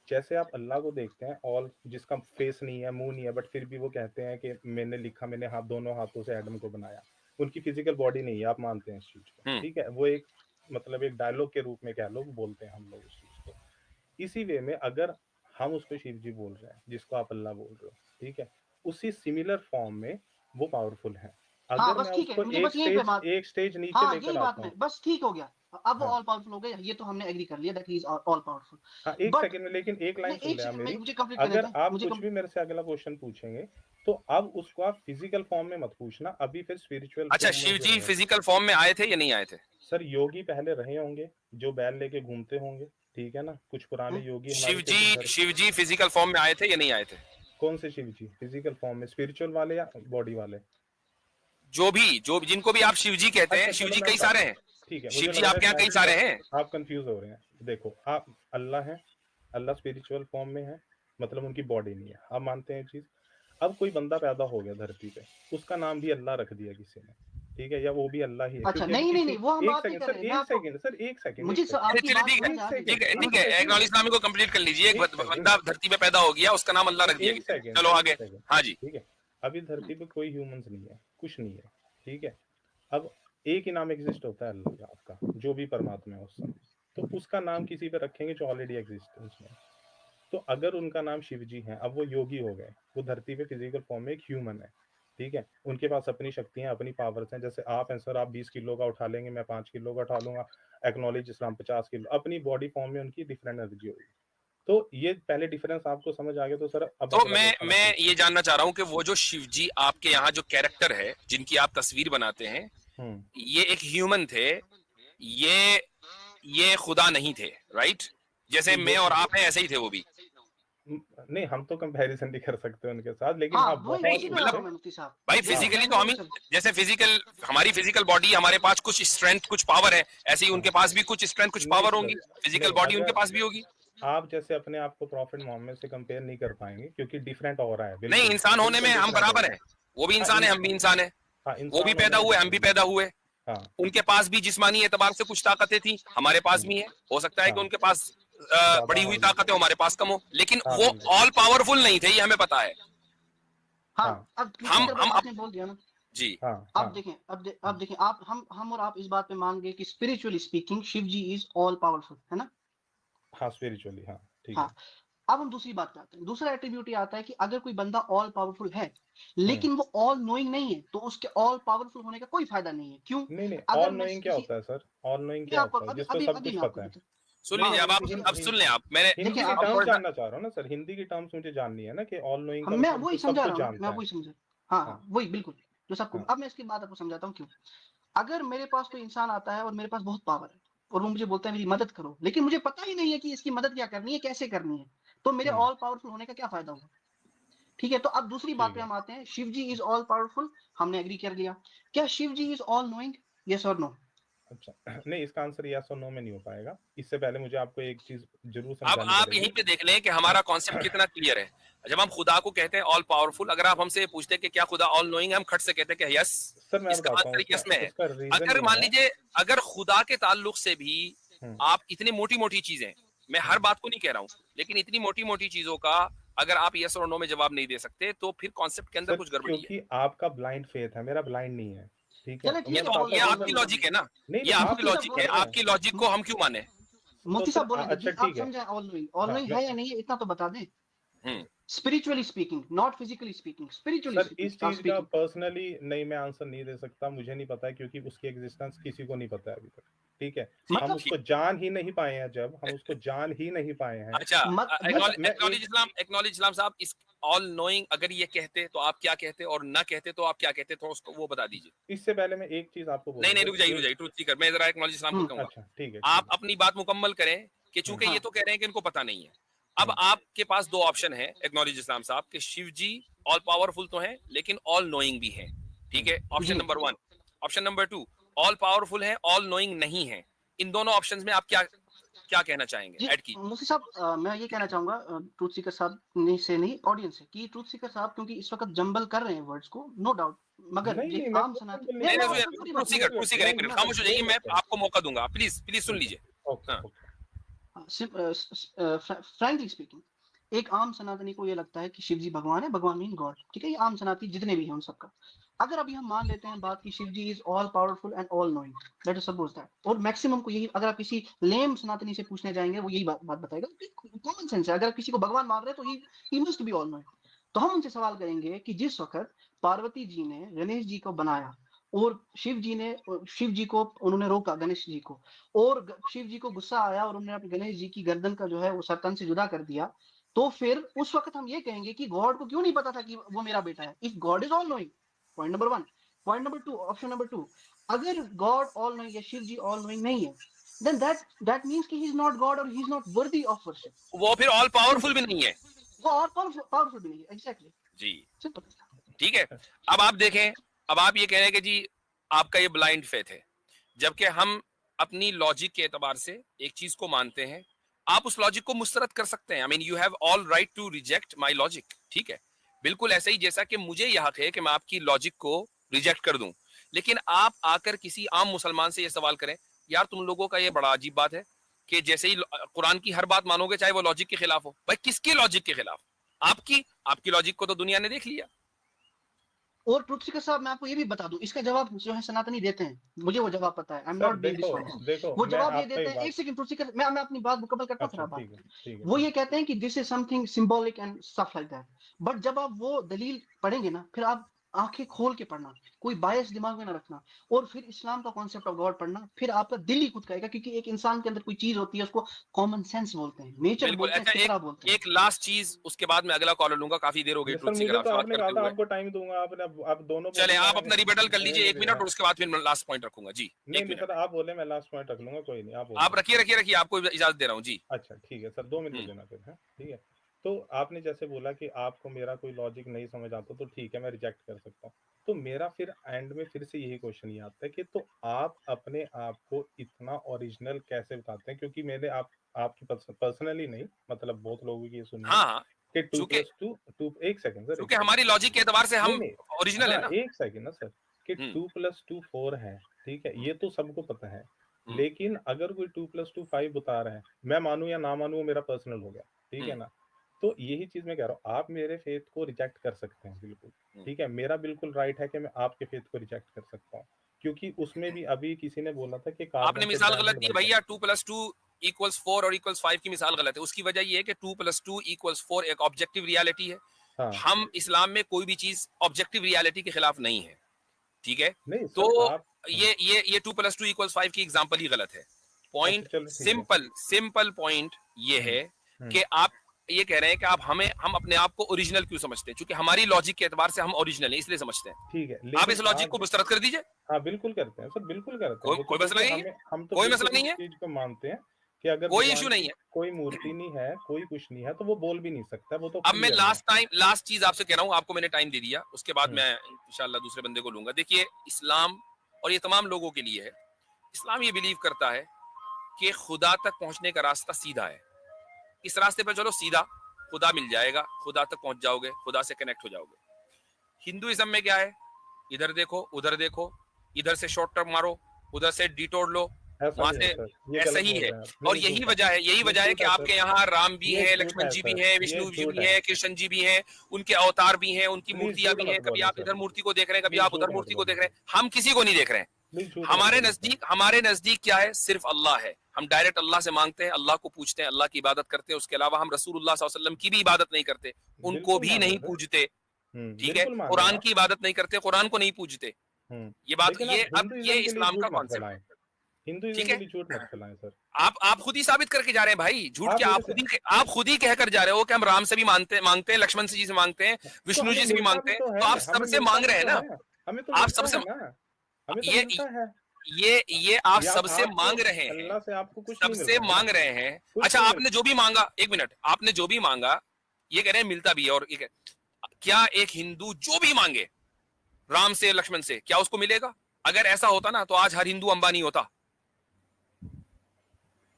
जैसे आप अल्लाह को देखते हैं, ऑल जिसका फेस नहीं है, मुंह नहीं है, बट फिर भी वो कहते हैं कि मैंने दोनों हाथों से एडम को बनाया। उनकी फिजिकल बॉडी नहीं है, आप मानते हैं इस चीज को, ठीक है, वो एक मतलब एक डायलॉग के रूप में कह लो, बोलते हैं हम लोग उस चीज को। इसी वे में अगर हम उसको शिव जी बोल रहे हैं, जिसको आप अल्लाह बोल रहे हो, ठीक है, उसी सिमिलर फॉर्म में वो पावरफुल है। हाँ अगर बस मैं ठीक है, उसको मुझे बस यही पे बात, एक स्टेज नीचे हाँ लेकर यही बात आता में हूँ। बस ठीक हो गया। अब वो हाँ, ऑल पावरफुल हो गए, ये तो हमने एग्री कर लिया that he is all powerful. हाँ, एक बट सेकंड में, लेकिन एक लाइन सुन एक ले आप सेकंड मेरी। मुझे कंप्लीट करने अगर दें, आप मुझे कुछ भी मेरे से अगला क्वेश्चन पूछेंगे तो अब उसको आप फिजिकल फॉर्म में मत पूछना, अभी फिर स्पिरिचुअल अच्छा, फॉर्म में शिव जो जी रहे। फिजिकल फॉर्म में आए थे या नहीं आए थे? सर योगी पहले रहे होंगे जो बैल लेके घूमते होंगे, ठीक है ना, कुछ पुराने योगी हमारे शिव जी फिजिकल फॉर्म में आए थे या नहीं आए थे? कौन से शिव जी फिजिकल फॉर्म में, स्पिरिचुअल वाले या बॉडी वाले? जो जिनको भी आप शिव जी कहते हैं, अच्छा, शिव चलो जी मैं कई बताता सारे हूँ। हैं। ठीक है, शिव मुझे जी लग रहा आपके यहाँ है कई सारे हैं। आप कंफ्यूज हो रहे हैं। देखो, आप अल्लाह है, अल्लाह स्पिरिचुअल फॉर्म में है, मतलब उनकी बॉडी नहीं है, आप मानते हैं चीज। अब कोई बंदा पैदा हो गया धरती पे, उसका नाम भी अल्लाह रख दिया किसी ने, ठीक है, या वो भी अल्लाह ही है, अच्छा क्योंकि अभी नहीं नहीं किसी नहीं, वो हम एक बात नहीं सेकंड कर सर, रहे हैं। मैं आपको एक सेकंड मुझे आपकी चलिए बात ठीक समझ आ है, रही है। ठीक है, एक नॉलेज इस्लामी को कंप्लीट कर लीजिए। एक बंदा धरती पे पैदा हो गया, उसका नाम अल्लाह रख दिया एक किसी ने। सेकंड चलो सर, आगे। एक सेकंड, हाँ जी। ठीक है। अभी धरती पे कोई ह्यूमंस नहीं है, कुछ नहीं है, ठीक है। अब एक ही नाम एग्जिस्ट होता है अल्लाह का, आपका जो भी परमात्मा है उस समय, तो उसका नाम किसी पे रखेंगे जो ऑलरेडी एग्जिस्टेंस में। तो अगर उनका नाम शिव जी है, अब वो योगी हो गए, वो धरती पे फिजिकल फॉर्म में एक ह्यूमन है, ठीक है, उनके पास अपनी शक्तियां, अपनी पावर्स हैं। जैसे आप हैं सर, आप 20 किलो का उठा लेंगे, मैं 5 किलो का उठा लूंगा, एक्नॉलेज इस्लाम 50 किलो, अपनी बॉडी फॉर्म में उनकी डिफरेंट एनर्जी होगी। तो ये पहले डिफरेंस आपको समझ आ गया, तो सर अब तो अगला क्वेश्चन मैं आप ये जानना चाह रहा हूँ कि वो जो शिव जी आपके यहाँ जो कैरेक्टर है, जिनकी आप तस्वीर बनाते हैं, ये एक ह्यूमन थे, ये खुदा नहीं थे, राइट? जैसे मैं और आप हैं ऐसे ही थे वो भी। नहीं, हम तो कंपैरिजन नहीं कर सकते उनके साथ, लेकिन हाँ, हाँ वही बहुत उसी पे मतलब आ रहा हूं मैं मुफ्ती साहब। भाई फिजिकली तो हम ही, जैसे हमारी फिजिकल बॉडी, हमारे पास कुछ स्ट्रेंथ, कुछ पावर है, ऐसे ही उनके पास भी कुछ स्ट्रेंथ, कुछ पावर होंगी, फिजिकल बॉडी उनके पास भी होगी। आप जैसे अपने आप को प्रॉफिट मोहम्मद से कंपेयर नहीं कर पाएंगे, क्योंकि डिफरेंट हो रहा है। नहीं, इंसान होने में हम बराबर हैं, वो भी इंसान है, हम भी इंसान है, वो भी पैदा हुए, हम भी पैदा हुए। उनके पास भी जिस्मानी एतबार से कुछ ताकतें थी, हमारे पास भी है। हो सकता है कि उनके पास बढ़ी हुई ताकतें हमारे पास कम हो, लेकिन वो ऑल पावरफुल नहीं थे, ये हमें पता है। हाँ, अब आपने बोल दिया ना जी। अब देखें, अब देखें, आप हम और आप इस बात पे मान गए कि spiritually speaking Shiv ji is all powerful, है ना? हाँ, स्पिरिचुअली, हाँ, ठीक है। हाँ, अब हम दूसरी बात पे आते हैं। दूसरा एट्रीब्यूट ये आता है कि अगर कोई बंदा ऑल पावरफुल है लेकिन वो ऑल नोइंग नहीं है, तो उसके ऑल पावरफुल होने का कोई फायदा नहीं है। क्यों? नहीं, ऑल नोइंग क्या होता है सर? ऑल नोइंग क्या होता है? जिसको सब कुछ पता है। सुन लीजिए, अब सुन लें आप। मैंने हिंदी की टर्म्स जानना चाह रहा हूँ ना सर, हिंदी की टर्म्स मुझे जाननी है ना कि ऑल नोइंग का मैं वही समझा रहा हूँ, मैं वही समझा। हाँ, वही बिल्कुल जो सबको। अब मैं इसकी बात आपको समझाता हूँ क्यों। अगर मेरे पास कोई इंसान आता है और मेरे पास बहुत पावर है और वो मुझे बोलता है मेरी मदद करो, लेकिन मुझे पता ही नहीं है कि इसकी मदद क्या करनी है, कैसे करनी है, तो मेरे ऑल पावरफुल होने का क्या फायदा होगा? ठीक है, तो अब दूसरी बात पे हम आते हैं। Shiv ji is all powerful, हमने एग्री कर लिया। क्या Shiv ji is all knowing? Yes और नो? अच्छा, नहीं, इसका आंसर यस और नो में नहीं हो पाएगा। इससे पहले मुझे आपको एक चीज जरूर अब समझानी आप पड़ेगी। यहीं पे देख लें कि हमारा कॉन्सेप्ट कितना क्लियर है। जब हम खुदा को कहते हैं ऑल पावरफुल, अगर आप हमसे पूछते हैं कि क्या खुदा ऑल नोइंग है, हम खट से कहते हैं कि यस। सर मैं इसका बताता हूँ, आंसर यस में है। उसका रीजन अगर ये मान है। लीजिए, अगर खुदा के ताल्लुक से भी आप इतनी मोटी मोटी चीजें, मैं हर बात को नहीं कह रहा हूं, लेकिन इतनी मोटी मोटी चीजों का अगर आप यस और नो में जवाब नहीं दे सकते, तो फिर कॉन्सेप्ट के अंदर कुछ गड़बड़ी है। क्योंकि आपका ब्लाइंड फेथ है, मेरा ब्लाइंड नहीं है। ठीक है, चलो ठीक ये है, तो बोल ये दो, आपकी लॉजिक है ना, नहीं, ये आपकी आप लॉजिक है। आपकी लॉजिक को हम क्यों माने? मुफ्ती साहब बोले अच्छा, आप ठीक है। समझे ऑल नोइंग? ऑल नोइंग है या नहीं है, इतना तो बता दें। Spiritually speaking, not physically speaking, spiritually sir इस चीज का पर्सनली नहीं, मैं आंसर नहीं दे सकता, मुझे नहीं पता है, क्योंकि उसकी एग्जिस्टेंस किसी को नहीं पता है अभी तक। ठीक है, हम उसको जान ही नहीं पाए हैं, जब हम उसको जान ही नहीं पाए हैं। अच्छा, एक्नॉलेज इस्लाम साहब, इस ऑल नोइंग अगर ये कहते तो आप क्या कहते, और ना कहते तो आप क्या कहते, तो उसको वो बता दीजिए। इससे पहले मैं एक चीज आपको बोलूं। नहीं, रुक जाइए, ट्रूथ सीकर, मैं जरा एक्नॉलेज इस्लाम को कहूंगा। अच्छा, ठीक है, आप अपनी बात मुकम्मल करें कि चूंकि ये तो कह रहे हैं कि इनको पता नहीं है। अब आपके पास दो ऑप्शन है एक्नॉलेज इस्लाम साहब, कि शिव जी ऑल पावरफुल तो हैं लेकिन ऑल नोइंग भी हैं। ठीक है, option number 1। Option number 2, all powerful है, ऑल नोइंग नहीं है। इन दोनों ऑप्शंस में आप क्या कहना चाहेंगे? ऐड की मुफ्ती साहब, मैं ये कहना चाहूंगा ट्रूथ सीकर साहब से नहीं, ऑडियंस से, कि ट्रूथ सीकर साहब क्योंकि इस वक्त जंबल कर रहे हैं वर्ड्स को, नो डाउट, मगर एक आम सनातन ट्रूथ सीकर एक मिनट खामोश हो जाइए, मैं आपको मौका दूंगा। प्लीज सुन लीजिए। फ्रैंकली स्पीकिंग, एक आम सनातनी को ये लगता है कि शिव जी भगवान है, भगवान मीन गॉड। ठीक है, ये आम सनातनी जितने भी हैं उन सबका। अगर अभी हम मान लेते हैं बात की Shiv ji is all powerful and all knowing, let us suppose that, और मैक्सिमम को यही, अगर आप किसी लेम सनातनी से पूछने जाएंगे वो यही बात बताएगा, कॉमन सेंस है। अगर किसी को भगवान मान रहे हैं तो he must be all knowing. तो हम उनसे सवाल करेंगे कि जिस वक्त पार्वती जी ने गणेश जी को बनाया और शिव जी को उन्होंने रोका, गणेश जी को, और शिव जी को गुस्सा आया और उन्होंने अपने गणेश जी की गर्दन का जो है वो सरतन से जुदा कर दिया, तो फिर उस वक्त हम ये कहेंगे कि गॉड को क्यों नहीं पता था कि वो मेरा बेटा है? If God is all knowing, point number 1। Point number 2, option number 2, अगर गॉड ऑल नोइंग या शिव जी ऑल नोइंग नहीं है, then that means कि he is not God और he is not worthy of worship। वो फिर ऑल पावरफुल भी नहीं है, वो और पावरफुल भी नहीं है। एग्जैक्टली जी, ठीक है। अब आप देखें, अब आप ये कह रहे हैं कि जी आपका ये ब्लाइंड फेथ है, जबकि हम अपनी लॉजिक के एतबार से एक चीज को मानते हैं। आप उस लॉजिक को मुस्तरद कर सकते हैं। I mean you have all right to reject my logic. ठीक है, बिल्कुल ऐसे ही जैसा कि मुझे यह हक है कि मैं आपकी लॉजिक को रिजेक्ट कर दूं। लेकिन आप आकर किसी आम मुसलमान से यह सवाल करें, यार तुम लोगों का ये बड़ा अजीब बात है कि जैसे ही कुरान की हर बात मानोगे चाहे वो लॉजिक के खिलाफ हो। भाई किसकी लॉजिक के खिलाफ? आपकी लॉजिक को तो दुनिया ने देख लिया। और ट्रुथ सीकर साहब, मैं आपको ये भी बता दूं, इसका जवाब जो है सनातनी देते हैं, मुझे वो जवाब पता है। I am not being dishonest. वो जवाब ये देते हैं, एक सेकंड ट्रुथ सीकर, मैं अपनी बात मुकम्मल करता हूं, फिर आप बात। वो ये कहते हैं कि this is something symbolic and stuff like that. But जब आप वो दलील पढ़ेंगे ना, फिर आप आंखें खोल के पढ़ना, कोई बायस दिमाग में ना रखना, और फिर इस्लाम का कॉन्सेप्ट ऑफ गॉड पढ़ना, फिर आपका दिल ही खुद कहेगा। क्योंकि एक इंसान के अंदर कोई चीज होती है, उसको कॉमन सेंस बोलते हैं, नेचर बोलते हैं, फितरा बोलते हैं। एक लास्ट चीज, उसके बाद मैं अगला कॉलर लूंगा, काफी देर हो गई ट्रुथ सीकर आपसे बात करते हुए। आपको टाइम दूंगा, आप दोनों चले, आप अपना रिबेटल कर लीजिए 1 मिनट, और उसके बाद फिर लास्ट पॉइंट रखूंगा। जी, नहीं सर, आप बोले, मैं लास्ट पॉइंट रख लूंगा, कोई नहीं, आप रखिए, आपको इजाजत दे रहा हूँ जी। अच्छा ठीक है सर, 2 मिनट देना फिर है। ठीक है, तो आपने जैसे बोला कि आपको मेरा कोई लॉजिक नहीं समझ आता, तो ठीक है, मैं रिजेक्ट कर सकता हूँ। तो मेरा फिर एंड में फिर से यही क्वेश्चन ही आता है कि तो आप अपने आप को इतना ओरिजिनल कैसे बताते हैं? क्योंकि मैंने आपकी पर्सनली नहीं, मतलब बहुत लोगों की ये सुनी है कि 2 + 2 एक सेकंड सर, क्योंकि हमारी लॉजिक के एतबार से हम ओरिजिनल है ना। एक सेकंड ना सर, कि 2 + 2 4 है, ठीक है, ये तो सबको पता है। लेकिन अगर कोई 2 + 2 5 बता रहा है, मैं मानूं या ना मानूं, वो मेरा पर्सनल हो गया। ठीक है ना, तो यही चीज मैं कह रहा हूँ, आप मेरे फेथ को रिजेक्ट कर सकते हैं, बिल्कुल ठीक है, मेरा बिल्कुल राइट है कि मैं आपके फेथ को रिजेक्ट कर सकता हूँ, क्योंकि उसमें भी अभी किसी ने बोला था कि आपने मिसाल गलत दी भैया। 2 + 2 = 4 और = 5 की मिसाल गलत है। उसकी वजह यह है कि 2 + 2 = 4 एक ऑब्जेक्टिव रियलिटी है। हम इस्लाम में कोई भी चीज ऑब्जेक्टिव रियलिटी के खिलाफ नहीं है। ठीक है, तो ये 2 + 2 = 5 की एग्जांपल ही गलत है। पॉइंट सिंपल पॉइंट ये है कि आप ये कह रहे हैं कि हम अपने आप को ओरिजिनल क्यों समझते हैं, क्योंकि हमारी लॉजिक के एतबार से हम ओरिजिनल हैं इसलिए समझते हैं। ठीक है, आप इस लॉजिक को मुस्तरद कर दीजिए। हाँ बिल्कुल करते हैं सर, बिल्कुल करते हैं। कोई मसला नहीं है, हम तो कोई मसला नहीं है, चीज को मानते हैं कि अगर कोई इशू नहीं है, कोई मूर्ति नहीं है, कोई कुछ नहीं है, तो वो बोल भी नहीं सकता। वो तो अब मैं लास्ट चीज आपसे कह रहा हूँ, आपको मैंने टाइम दे दिया, उसके बाद मैं इंशाल्लाह दूसरे बंदे को लूंगा। देखिए, इस्लाम और ये तमाम लोगों के लिए है, इस्लाम ये बिलीव करता है कि खुदा तक पहुंचने का रास्ता सीधा है, इस रास्ते पर चलो सीधा, खुदा मिल जाएगा, खुदा तक पहुंच जाओगे, खुदा से कनेक्ट हो जाओगे। हिंदुइज्म में क्या है, इधर देखो उधर देखो, इधर से शॉर्ट टर्म मारो, उधर से डिटोर लो, वहां से ऐसा ही है। और यही वजह है कि आपके यहाँ राम भी है, लक्ष्मण जी भी हैं, विष्णु जी भी हैं, कृष्ण जी भी हैं, उनके अवतार भी हैं, उनकी मूर्तियां भी हैं। कभी आप इधर मूर्ति को देख रहे हैं, कभी आप उधर मूर्ति को देख रहे हैं, हम किसी को नहीं देख रहे हैं। हमारे नजदीक क्या है, सिर्फ अल्लाह है। हम डायरेक्ट अल्लाह से मांगते हैं, अल्लाह को पूछते हैं, अल्लाह की इबादत करते हैं। उसके अलावा हम रसूलुल्लाह सल्लल्लाहु अलैहि वसल्लम की भी इबादत नहीं करते, उनको भी नहीं पूजते, ठीक है। कुरान की इबादत नहीं करते, कुरान को नहीं पूजते। ये बात ये इस्लाम का कॉन्सेप्ट है, हिंदुइज्म के लिए झूठ मत फैलाएं सर। आप खुद ही साबित करके जा रहे हैं भाई, झूठ क्या आप खुद ही कहकर जा रहे हो कि हम राम से भी मांगते हैं, लक्ष्मण जी से मांगते हैं, विष्णु जी से भी मांगते हैं, तो आप सबसे मांग रहे हैं ना, आप सबसे ये आप सबसे मांग रहे हैं, अल्लाह से आपको कुछ सबसे मांग रहे हैं। अच्छा, आपने जो भी मांगा, एक मिनट, आपने जो भी मांगा ये कह रहे हैं मिलता भी है, और क्या एक हिंदू जो भी मांगे राम से लक्ष्मण से, क्या उसको मिलेगा? अगर ऐसा होता ना तो आज हर हिंदू अंबानी होता।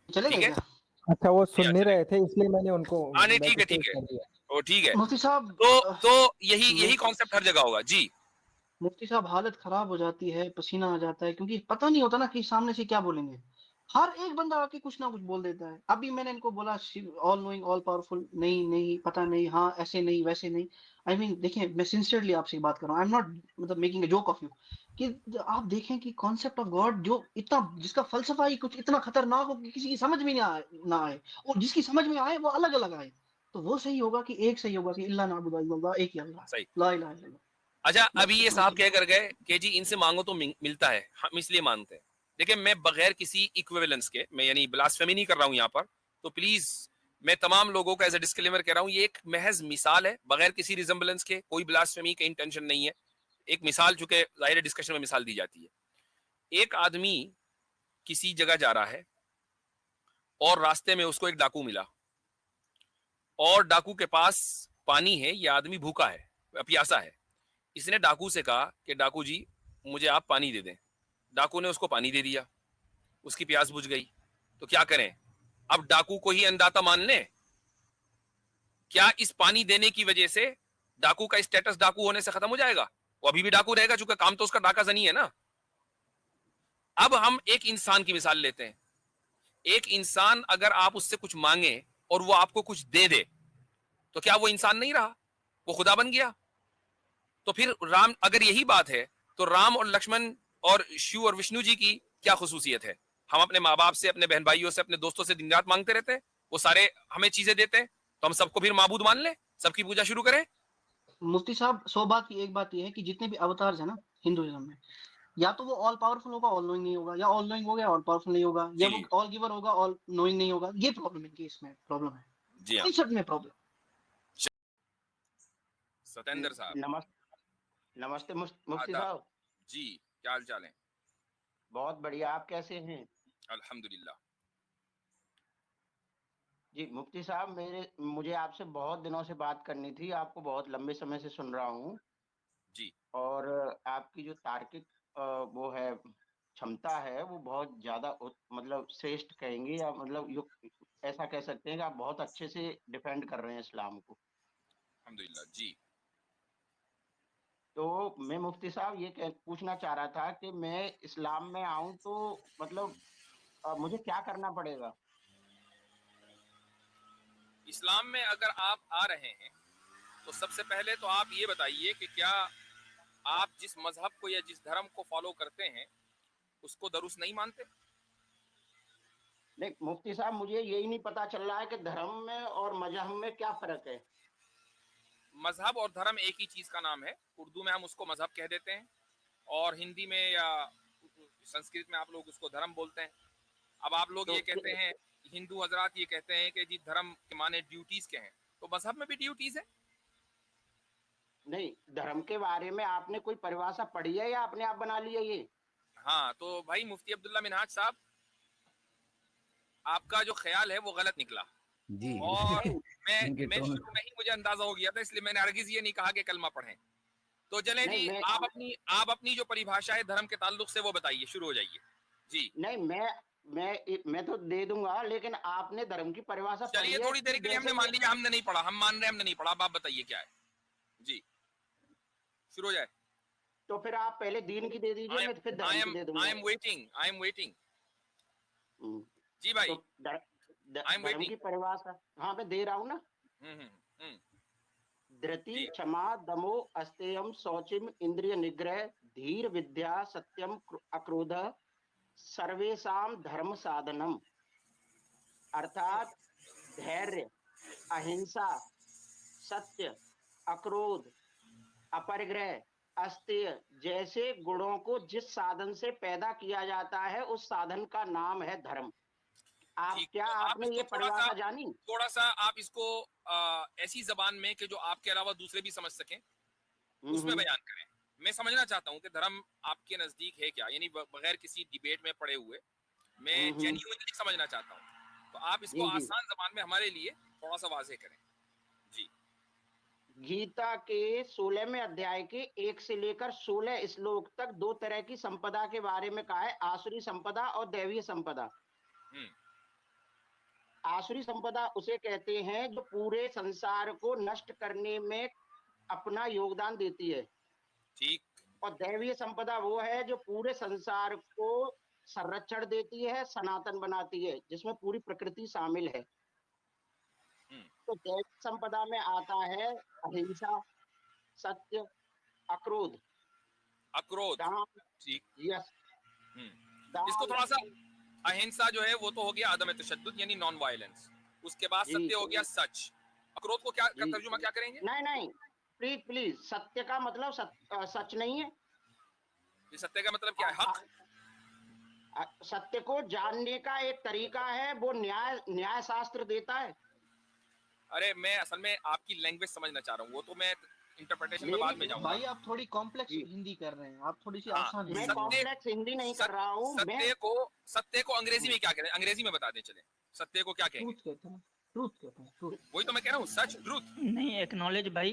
ठीक है, अच्छा, वो सुन नहीं रहे थे इसलिए मैंने उनको, हाँ नहीं ठीक है, वो ठीक है। मुफ्ती साहब, तो यही कॉन्सेप्ट हर जगह होगा जी। मुफ्ती साहब, हालत खराब हो जाती है, पसीना आ जाता है, क्योंकि पता नहीं होता ना कि सामने से क्या बोलेंगे। हर एक बंदा आके कुछ ना कुछ बोल देता है। अभी मैंने इनको बोला ऑल नोइंग ऑल पावरफुल, नहीं पता नहीं, हाँ ऐसे नहीं वैसे नहीं। आई मीन देखिए, मैं सिंसियरली आपसे बात कर रहा हूँ, आई एम नॉट मतलब making a joke of you, कि आप देखें कि कॉन्सेप्ट ऑफ गॉड जो इतना, जिसका फलसफा ही कुछ इतना खतरनाक हो कि किसी की समझ में ना आए, और जिसकी समझ में आए वो अलग अलग आए, तो वो सही होगा कि एक सही होगा कि इल्ला नाबुदु इल्लल्लाह, एक ही अल्लाह, सही, ला इलाहा इल्लल्लाह। अच्छा, अभी ये साहब कह कर गए कि जी इनसे मांगो तो मिलता है, हम इसलिए मांगते हैं। देखिए, मैं बगैर किसी इक्विवेलेंस के, मैं यानी ब्लास्फेमी नहीं कर रहा हूं यहाँ पर, तो प्लीज मैं तमाम लोगों का एज ए डिस्क्लेमर कह रहा हूं, ये एक महज मिसाल है, बगैर किसी रिजेम्बलेंस के, कोई ब्लास्फेमी का इंटेंशन नहीं है। एक मिसाल, चूंकि जाहिर डिस्कशन में मिसाल दी जाती है। एक आदमी किसी जगह जा रहा है और रास्ते में उसको एक डाकू मिला, और डाकू के पास पानी है, ये आदमी भूखा है, प्यासा है। इसने डाकू से कहा कि डाकू जी मुझे आप पानी दे दें। डाकू ने उसको पानी दे दिया, उसकी प्यास बुझ गई। तो क्या करें, अब डाकू को ही अन्नदाता मान लें? क्या इस पानी देने की वजह से डाकू का स्टेटस डाकू होने से खत्म हो जाएगा? वो अभी भी डाकू रहेगा, चूंकि काम तो उसका डाका जनी है ना। अब हम एक इंसान की मिसाल लेते हैं। एक इंसान, अगर आप उससे कुछ मांगे और वो आपको कुछ दे दे, तो क्या वो इंसान नहीं रहा, वो खुदा बन गया? तो फिर राम, अगर यही बात है, तो राम और लक्ष्मण और शिव और विष्णु जी की क्या खुसूसियत है? हम अपने माँ बाप से, अपने बहन भाइयों से, अपने दोस्तों से दिन रात मांगते रहते हैं, वो सारे हमें चीजें देते हैं, तो हम सबको फिर माबूद मान लें, सबकी पूजा शुरू करें? मुफ्ती साहब, 100 बात की एक बात यह है कि जितने भी अवतार है ना हिंदुइज्म में, या तो वो ऑल पावरफुल होगा, ऑल नोइंग नहीं होगा, या ऑल नोइंग हो गया ऑल पावरफुल नहीं होगा, या वो ऑल गिवर होगा, ऑल नोइंग नहीं होगा। ये प्रॉब्लम है, इसमें प्रॉब्लम है जी हाँ, कॉन्सेप्ट में प्रॉब्लम। सतेंद्र साहब, नमस्ते मुफ्ती साहब जी, क्या हाल चाल है? बहुत बढ़िया, आप कैसे हैं? अल्हम्दुलिल्लाह। जी मुफ्ती साहब, मुझे आपसे बहुत दिनों से बात करनी थी, आपको बहुत लंबे समय से सुन रहा हूँ जी, और आपकी जो तार्किक वो है क्षमता है, वो बहुत ज्यादा मतलब श्रेष्ठ कहेंगे, या मतलब ऐसा कह सकते हैं कि आप बहुत अच्छे से डिफेंड कर रहे हैं इस्लाम को। अल्हम्दुलिल्लाह जी। तो मैं मुफ्ती साहब ये पूछना चाह रहा था कि मैं इस्लाम में आऊं तो मतलब मुझे क्या करना पड़ेगा? इस्लाम में अगर आप आ रहे हैं तो सबसे पहले तो आप ये बताइए कि क्या आप जिस मजहब को या जिस धर्म को फॉलो करते हैं उसको दुरुस्त नहीं मानते? नहीं मुफ्ती साहब, मुझे यही नहीं पता चल रहा है कि धर्म में और मजहब में क्या फर्क है। मजहब और धर्म एक ही चीज का नाम है। उर्दू में हम उसको मजहब कह देते हैं, और हिंदी में या संस्कृत में आप लोग उसको धर्म बोलते हैं। अब आप लोग तो ये कहते हैं, हिंदू हजरात ये कहते हैं कि जी धर्म के माने ड्यूटीज के हैं, तो मजहब में भी ड्यूटीज है। नहीं, धर्म के बारे में आपने कोई परिभाषा पढ़ी है या अपने आप बना ली है ये? हाँ, तो भाई मुफ्ती अब्दुल्ला मिनहाज साहब, आपका जो ख्याल है वो गलत निकला जी। और इनके मैं टोन शुरू में ही मुझे अंदाजा हो गया था, इसलिए मैंने हरगिज ये नहीं कहा कि कलमा पढ़ें। तो चलें जी, नहीं, आप अपनी जो परिभाषा है धर्म के ताल्लुक से वो बताइए, शुरू हो जाइए जी। नहीं, मैं तो दे दूंगा, लेकिन आपने धर्म की परिभाषा पढ़ी चलिए है? थोड़ी देर के लिए हमने मान लिया हमने नहीं पढ़ा, हम मान रहे हैं हमने नहीं पढ़ा, अब आप बताइए क्या है जी, शुरू हो जाए। तो फिर आप पहले दीन की दे दीजिए, मैं फिर धर्म की दे दूंगा। आई एम वेटिंग हम्म, जी भाई। तो धर्म की परिभाषा, हाँ मैं दे रहा हूँ ना। धृति, जी। क्षमा, दमो, अस्तेयम, शौचिम, इंद्रिय निग्रह, धीर, विद्या, सत्यम, अक्रोध, सर्वेषाम धर्म साधनम। अर्थात धैर्य, अहिंसा, सत्य, अक्रोध, अपरिग्रह, अस्तेय जैसे गुणों को जिस साधन से पैदा किया जाता है उस साधन का नाम है धर्म। आप ठीक, क्या तो आप आपने इसको ये परिभाषा जानी? थोड़ा सा आप इसको ऐसी जबान में कि जो आपके अलावा दूसरे भी समझ सकें उसमें बयान करें। मैं समझना चाहता हूं कि धर्म आपके नजदीक है क्या, यानी बगैर किसी डिबेट में पड़े हुए मैं जेन्युइनली समझना चाहता हूं, तो आप इसको जी। आसान जबान में हमारे लिए थोड़ा सा वाज़ेह करें जी। गीता के 16वें अध्याय के 1 से लेकर 16 श्लोक तक 2 तरह की संपदा के बारे में कहा है, आसुरी संपदा और दैवीय संपदा। आसुरी संपदा उसे कहते हैं जो पूरे संसार को नष्ट करने में अपना योगदान देती है। ठीक। और दैवीय संपदा वो है जो पूरे संसार को संरक्षण देती है, सनातन बनाती है, जिसमें पूरी प्रकृति शामिल है। तो दैवीय संपदा में आता है अहिंसा, सत्य, अक्रोध, दान। ठीक। यस। इसको थोड़ा सा, अहिंसा जो है वो तो हो गया आदम तशद्दुद यानी नॉन वायलेंस, उसके बाद सत्य हो गया सच। अक्रोध को क्या तर्जुमा क्या करेंगे? नहीं, प्लीज सत्य का मतलब सच नहीं है। सत्य का मतलब क्या है? हक। सत्य को जानने का एक तरीका है, वो न्याय शास्त्र देता है। अरे मैं असल में आपकी लैंग्वेज समझना चाह रहा हूँ, वो तो मैं इंटरप्रिटेशन में बाद में जाऊंगा। भाई आप थोड़ी कॉम्प्लेक्स हिंदी कर रहे हैं, आप थोड़ी सी आसान। मैं कॉम्प्लेक्स हिंदी नहीं कर रहा हूँ। सत्य को अंग्रेजी में क्या कहते हैं? अंग्रेजी में बता दें चले, सत्य को क्या कहेंगे? ट्रूथ कहते हैं। वही तो मैं कह रहा हूँ, सच, ट्रूथ। नहीं, एक्नॉलेज भाई।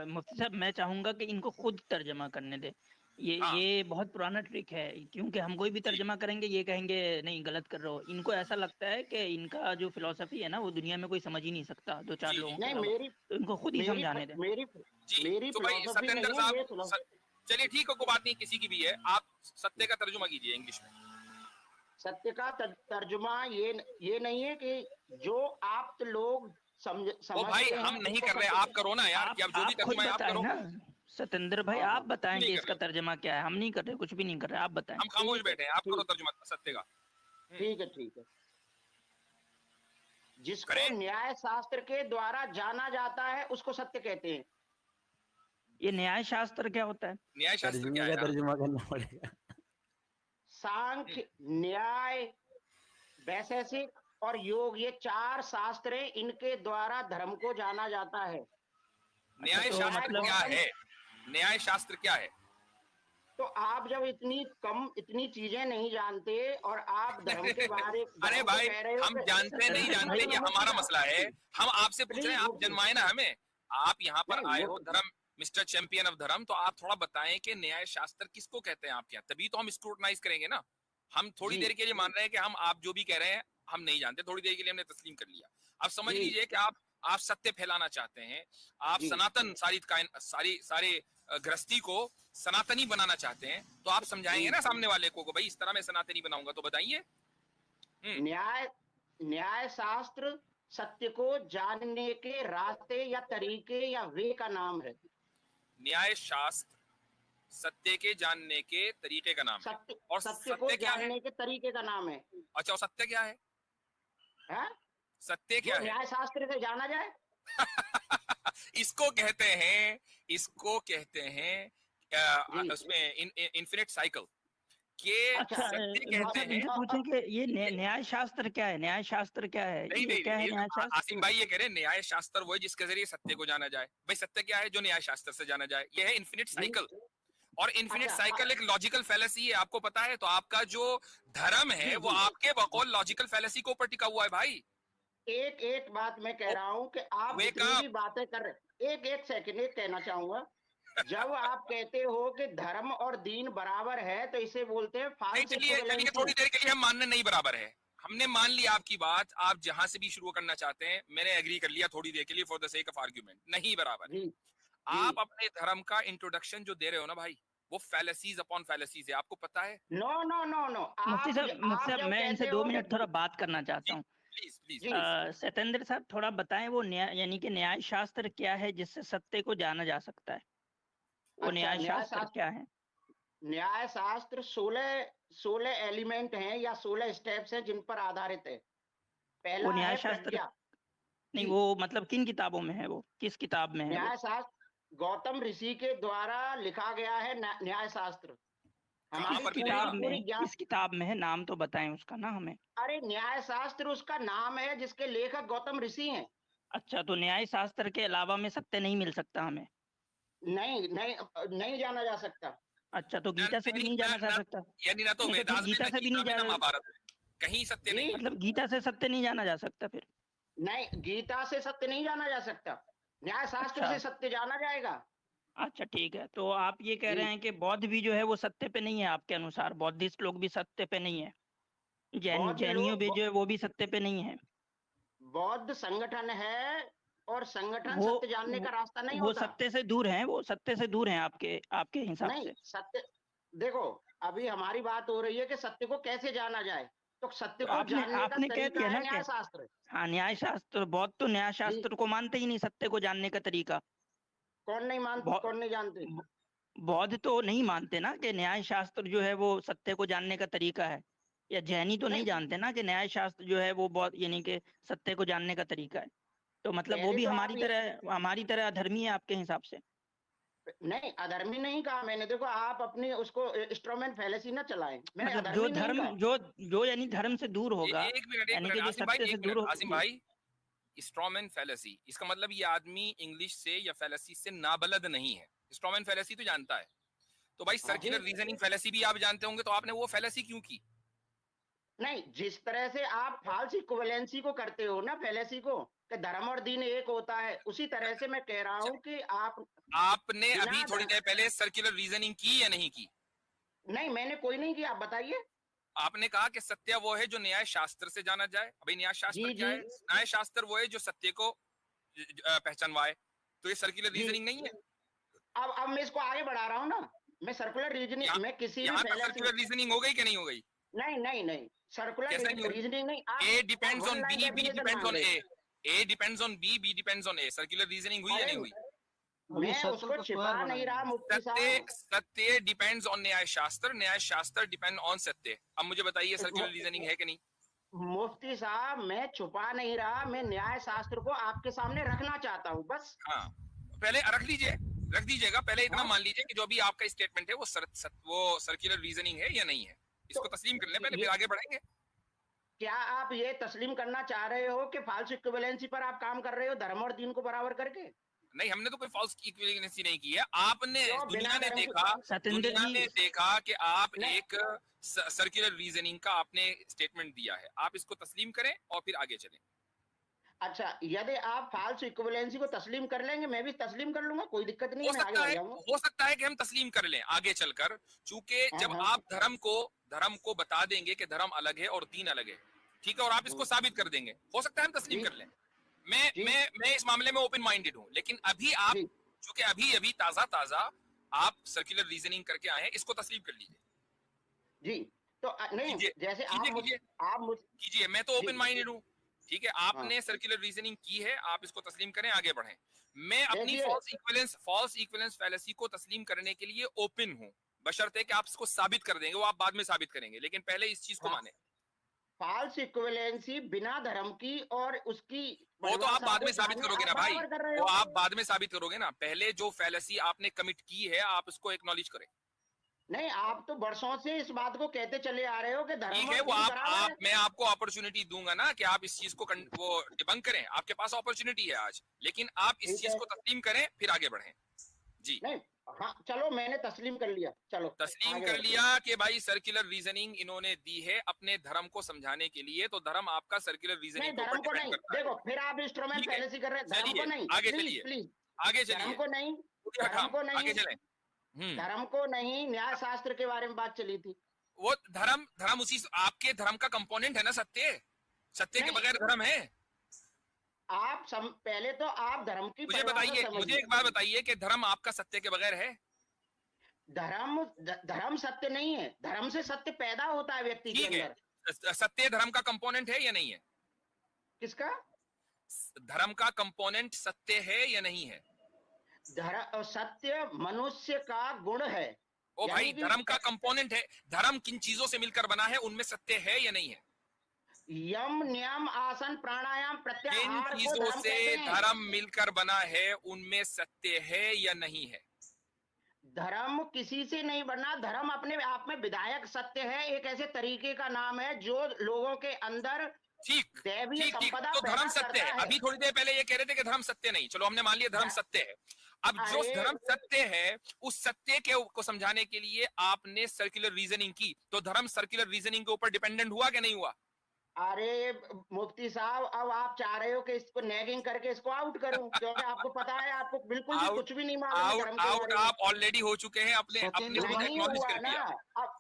मुफ्ती साहब मैं चाहूंगा कि इनको खुद तर्जमा करने दे। ये बहुत पुराना ट्रिक है, क्योंकि हम कोई भी तर्जमा करेंगे ये कहेंगे नहीं गलत कर रहे हो। इनको ऐसा लगता है कि इनका जो फिलॉसफी है ना वो दुनिया में कोई समझ ही नहीं सकता, 2-4 लोगों को। तो इनको खुद ही समझाने दे। मेरी तो भाई सत्येंद्र साहब, चलिए ठीक है, कोई बात नहीं, किसी की भी है, आप सत्य का तर्जुमा कीजिए इंग्लिश में। सत्य का तर्जुमा ये नहीं है कि जो आप लोग समझ भाई हम नहीं कर रहे, आप करो ना यार, कि आप जो भी तर्जुमा है आप करो। सत्येंद्र भाई आप बताएंगे इसका तर्जुमा क्या है? हम नहीं कर रहे, कुछ भी नहीं कर रहे, आप बताएं। हम खामोश बैठे हैं, आप करो तर्जुमा सत्य का। ठीक है। जिसको न्याय शास्त्र के द्वारा जाना जाता है उसको सत्य कहते हैं। ये न्याय शास्त्र क्या होता है? न्याय शास्त्र क्या है? तर्जुमा करना पड़ेगा। सांख्य, न्याय, वैशेषिक और योग, ये 4 शास्त्र हैं, इनके द्वारा धर्म को जाना जाता है। न्याय शास्त्र क्या है? न्याय शास्त्र क्या है? तो आप जब इतनी चीजें नहीं जानते और आप धर्म के बारे अरे भाई हम जानते नहीं जानते, ये हमारा मसला है। हम आपसे पूछ रहे हैं, आप जन्माए ना हमें, आप यहाँ पर आए हो धर्म, मिस्टर चैंपियन ऑफ धर्म, तो आप थोड़ा बताएं कि न्याय शास्त्र किसको कहते हैं आपके यहाँ, तभी तो हम स्क्रूटनाइज करेंगे ना। हम थोड़ी देर के लिए मान रहे हैं कि आप जो भी कह रहे हैं हम नहीं जानते, थोड़ी देर के लिए हमने तस्लीम कर लिया। अब समझ लीजिए कि आप सत्य फैलाना चाहते हैं, आप सनातन सारे गृहस्थी को सनातनी बनाना चाहते हैं, तो आप समझाएंगे ना सामने वाले को भाई इस तरह मैं सनातनी बनाऊंगा, तो बताइए। न्याय शास्त्र सत्य को जानने के रास्ते या तरीके या वे का नाम है। न्याय शास्त्र सत्य के जानने के तरीके का नाम है, और सत्य को जानने के तरीके का नाम है। अच्छा, और सत्य क्या है? सत्य क्या है? न्याय शास्त्र से जाना जाए। इसको कहते हैं उसमें इन्फिनिट साइकिल। के अच्छा सत्य कहते हैं। इनसे पूछें कि ये न्याय शास्त्र क्या है? न्याय शास्त्र क्या है? नहीं नहीं, क्या है न्याय शास्त्र? आसिम भाई ये कह रहे हैं न्याय शास्त्र वो है जिसके जरिए सत्य को जाना जाए। भाई सत्य क्या है? जो न्याय शास्त्र से जाना जाए। ये है इन्फिनिट साइकिल, और इन्फिनिट साइकिल एक लॉजिकल फैलेसी है, आपको पता है। तो आपका जो धर्म है वो आपके बकौल लॉजिकल फैलेसी के ऊपर टिका हुआ है भाई। एक एक बात मैं कह रहा हूं कि आप जितनी भी बातें कर रहे, एक सेकंड एक कहना चाहूंगा। जब आप कहते हो कि धर्म और दीन बराबर है तो इसे बोलते हैं फाल्स चलिए थोड़ी देर के लिए हम मानने नहीं बराबर है, हमने मान लिया आपकी बात। आप जहां से भी शुरू करना चाहते हैं मैंने एग्री कर लिया थोड़ी देर के लिए for the sake of argument, नहीं बराबर है। आप अपने धर्म का इंट्रोडक्शन जो दे रहे हो ना भाई, वो फैलेसीज अपॉन फैलेसीज है, आपको पता है। नो नो नो नो, मुफ्ती साहब मैं इनसे 2 मिनट थोड़ा बात करना चाहता हूँ। Please please. सत्येंद्र साहब थोड़ा बताएं वो यानी कि न्याय शास्त्र क्या है जिससे सत्य को जाना जा सकता है? वो न्याय शास्त्र क्या है? न्याय शास्त्र 16 एलिमेंट हैं या 16 स्टेप्स हैं जिन पर आधारित है। पहला वो न्याय है शास्त्र प्रज्ञा। नहीं, वो मतलब किन किताबों में है? वो किस किताब में है? न्याय शास्त्र गौतम ऋषि के द्वारा लिखा गया है न्याय शास्त्र। किस किताब में है? नाम तो बताएं उसका ना हमें। अरे न्याय शास्त्र उसका नाम है जिसके लेखक गौतम ऋषि हैं। अच्छा, तो न्याय शास्त्र के अलावा में सत्य नहीं मिल सकता हमें? नहीं नहीं नहीं जाना जा सकता। अच्छा, तो गीता से भी नहीं जाना जा सकता? यानी ना तो गीता से भी नहीं जाना, महाभारत कहीं सत्य नहीं, मतलब गीता से सत्य नहीं जाना जा सकता फिर? नहीं, गीता से सत्य नहीं जाना जा सकता, न्याय शास्त्र से सत्य जाना जाएगा। अच्छा ठीक है, तो आप ये कह रहे हैं कि बौद्ध भी जो है वो सत्य पे नहीं है आपके अनुसार? बौद्धिस्ट लोग भी सत्य पे नहीं है? जैनियों भी जो है वो भी सत्य पे नहीं है? बौद्ध संगठन है और संगठन सत्य जानने का रास्ता नहीं वो होता। सत्य से दूर हैं, वो सत्य से दूर हैं आपके हिसाब से? नहीं, सत्य देखो, अभी हमारी बात हो रही है कि सत्य को कैसे जाना जाए, तो सत्य को जानने का तरीका है न्याय शास्त्र। हाँ, न्याय शास्त्र। बौद्ध तो न्याय शास्त्र को मानते ही नहीं, सत्य को जानने का तरीका। कौन नहीं मानते? कौन नहीं जानते? बौद्ध तो नहीं मानते ना कि न्याय शास्त्र जो है वो सत्य को जानने का तरीका है, या जैनी तो नहीं जानते ना कि न्याय शास्त्र जो है वो बौद्ध यानी कि सत्य को जानने का तरीका है। तो मतलब वो भी हमारी तरह अधर्मी है आपके हिसाब से? नहीं, अधर्मी नहीं कहा मैंने। देखो, आप अपनी उसको स्ट्रॉमैन फैलेसी ना चलाएं। मतलब जो धर्म जो यानी धर्म से दूर होगा, यानी कि जो सत्य से दूर होगा। आसिम भाई, स्ट्रॉमैन फैलेसी इसका मतलब ये आदमी इंग्लिश से या फैलेसी से नाबलद नहीं है। स्ट्रॉमैन फैलेसी तो जानता है। तो भाई सर्कुलर रीजनिंग फैलेसी भी आप जानते होंगे, तो आपने वो फैलेसी क्यों की? नहीं, जिस तरह से आप फाल्स इक्विवेलेंसी को करते हो ना, फैलेसी को, कि धर्म और दीन एक होता है, उसी तरह से मैं कह रहा हूं कि आपने अभी थोड़ी देर पहले सर्कुलर रीजनिंग की या नहीं की? नहीं, मैंने कोई नहीं किया। आप बताइए। आपने कहा कि सत्य वो है जो न्याय शास्त्र से जाना जाए। अभी न्याय शास्त्र क्या है? न्याय शास्त्र वो है जो सत्य को पहचानवाए। तो ये सर्कुलर रीजनिंग नहीं है? अब मैं इसको आगे बढ़ा रहा हूँ ना। मैं सर्कुलर रीजनिंग में किसी भी सर्कुलर रीजनिंग हो गई कि नहीं हो गई? नहीं नहीं नहीं, सर्कुलर रीजनिंग नहीं। A depends on B, B depends on A, A depends on B, B depends on A. Circular reasoning हुई या नहीं हुई? मैं उसको छिपा नहीं रहा मुफ्ती साहब। सत्य डिपेंड्स ऑन न्याय शास्त्र, न्याय शास्त्र डिपेंड ऑन सत्य। अब मुझे बताइए सर्कुलर रीजनिंग है कि नहीं? मुफ्ती साहब, मैं छुपा नहीं रहा, मैं न्याय शास्त्र को आपके सामने रखना चाहता हूँ बस। हाँ, पहले रख दीजिएगा। पहले इतना मान लीजिए कि जो अभी आपका स्टेटमेंट है वो सर्कुलर रीजनिंग है या नहीं है, इसको तस्लीम कर लें पहले, फिर आगे बढ़ेंगे। क्या आप ये तस्लीम करना चाह रहे हो कि फाल्स इक्विवेलेंसी पर आप काम कर रहे हो, धर्म और दीन को बराबर करके? नहीं, हमने तो कोई फॉल्स इक्विवेलेंसी नहीं की है। आपने दुनिया ने देखा कि आप एक सर्कुलर रीजनिंग का आपने स्टेटमेंट दिया है, आप इसको तस्लीम करें और फिर आगे चलें। अच्छा, यदि आप फाल्स इक्विवेलेंसी को तस्लीम कर लेंगे, मैं भी तस्लीम कर लूंगा, कोई दिक्कत नहीं है। हो सकता है कि हम तस्लीम कर लें आगे चलकर, चूंकि जब आप धर्म को बता देंगे कि धर्म अलग है और दीन अलग है, ठीक है, और आप इसको साबित कर देंगे, हो सकता है हम तस्लीम कर लें। मैं इस मामले में ओपन माइंडेड हूं, लेकिन अभी आप चूंकि अभी ताजा आप सर्कुलर रीजनिंग करके आए हैं, इसको तस्लीम कर लीजिए जी। तो नहीं, जैसे आप कीजिए, मैं तो ओपन माइंडेड हूं, ठीक है। आपने सर्कुलर रीजनिंग की है, आप इसको तस्लीम करें, आगे बढ़ें। मैं अपनी फॉल्स इक्विवेलेंस फैलेसी को तस्लीम करने के लिए ओपन हूं, बशर्ते कि आप इसको साबित कर देंगे, वो आप बाद में साबित करेंगे, लेकिन पहले इस चीज को माने। फाल्स इक्विवेलेंसी बिना धर्म की और उसकी, वो तो आप बाद में साबित करोगे ना भाई, वो आप बाद में साबित करोगे ना। पहले जो फैलेसी आपने कमिट की है, आप उसको एक्नॉलेज करें। नहीं, आप तो बरसों से इस बात को कहते चले आ रहे हो कि धर्म ठीक है, वो आप मैं आपको अपॉर्चुनिटी दूंगा ना कि आप इस चीज को वो डिबंक करें, आपके पास अपॉर्चुनिटी है आज, लेकिन आप इस चीज को तस्लीम करें फिर आगे बढ़ें। जी नहीं, हाँ चलो मैंने तस्लीम कर लिया, चलो तस्लीम कर लिया कि भाई सर्कुलर रीजनिंग इन्होंने दी है अपने धर्म को समझाने के लिए, तो धर्म आपका सर्कुलर रीजनिंग नहीं, धर्म को नहीं, देखो फिर आप इंस्ट्रूमेंट फैलेसी कर रहे हैं, धर्म को नहीं, आगे प्लीज चलिए, प्लीज, आगे चलिए, धर्म को नहीं, धर्म को नहीं, आगे चलें। धर्म को नहीं, न्याय शास्त्र के बारे में बात चली थी। वो धर्म उसी आपके धर्म का कंपोनेंट है ना, सत्य के बगैर धर्म है? आप पहले तो आप धर्म की मुझे बताइए, मुझे एक बात बताइए कि धर्म आपका सत्य के बगैर है? धर्म सत्य नहीं है, धर्म से सत्य पैदा होता है व्यक्ति के अंदर। सत्य धर्म का कंपोनेंट है या नहीं है? किसका? धर्म का कंपोनेंट सत्य है या नहीं है? सत्य मनुष्य का गुण है। ओ भाई, धर्म का कंपोनेंट है, धर्म किन चीजों से मिलकर बना है, उनमें सत्य है या नहीं है? यम नियम आसन प्राणायाम प्रत्याहार, किन चीजों से धर्म मिलकर बना है, उनमें सत्य है या नहीं है? धर्म किसी से नहीं बना, धर्म अपने आप में विधायक सत्य है, एक ऐसे तरीके का नाम है जो लोगों के अंदर ठीक दैवीय संपदा तो धर्म सत्य है। अभी थोड़ी देर पहले ये कह रहे थे कि धर्म सत्य नहीं, चलो हमने मान लिया धर्म सत्य है। अब जो धर्म सत्य है, उस सत्य के को समझाने के लिए आपने सर्कुलर रीजनिंग की, तो धर्म सर्कुलर रीजनिंग के ऊपर डिपेंडेंट हुआ कि नहीं हुआ? अरे मुफ्ती साहब, अब आप चाह रहे हो कि इसको नैगिंग करके इसको आउट करूं, क्योंकि आपको पता है आपको बिल्कुल भी कुछ भी नहीं मालूम। आउट आप ऑलरेडी हो चुके हैं, अपने एक्नॉलेज कर दिया,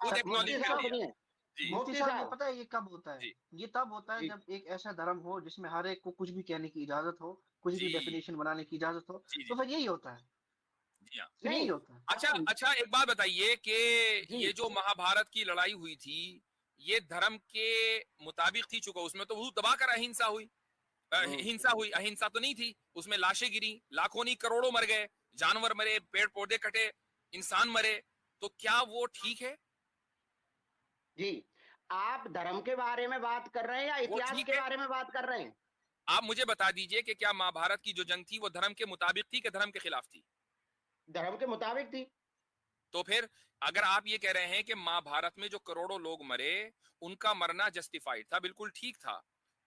खुद एक्नॉलेज कर दिया। मुफ्ती साहब, ये पता है ये कब होता है? ये तब होता है जब एक ऐसा धर्म हो जिसमें हर एक को कुछ भी कहने की इजाजत हो, कुछ भी डेफिनेशन बनाने की इजाजत हो, तो फिर यही होता है। जी हाँ, नहीं होता है। अच्छा एक बात बताइए कि ये जो महाभारत की लड़ाई हुई थी, ये धर्म के मुताबिक थी, चुका उसमें तो वो दबाकर अहिंसा हुई, हिंसा हुई, अहिंसा तो नहीं थी उसमें। लाशें गिरी, लाखों नहीं करोड़ों मर गए, जानवर मरे, पेड़ पौधे कटे, इंसान मरे, तो क्या वो ठीक है? जी, आप धर्म के बारे में बात कर रहे हैं या इतिहास के बारे में बात कर रहे हैं? आप मुझे बता दीजिए कि क्या महाभारत की जो जंग थी वो धर्म के मुताबिक थी कि धर्म के खिलाफ थी? धर्म के मुताबिक थी। तो फिर अगर आप ये कह रहे हैं कि महाभारत में जो करोड़ों लोग मरे, उनका मरना जस्टिफाइड था, बिल्कुल ठीक था,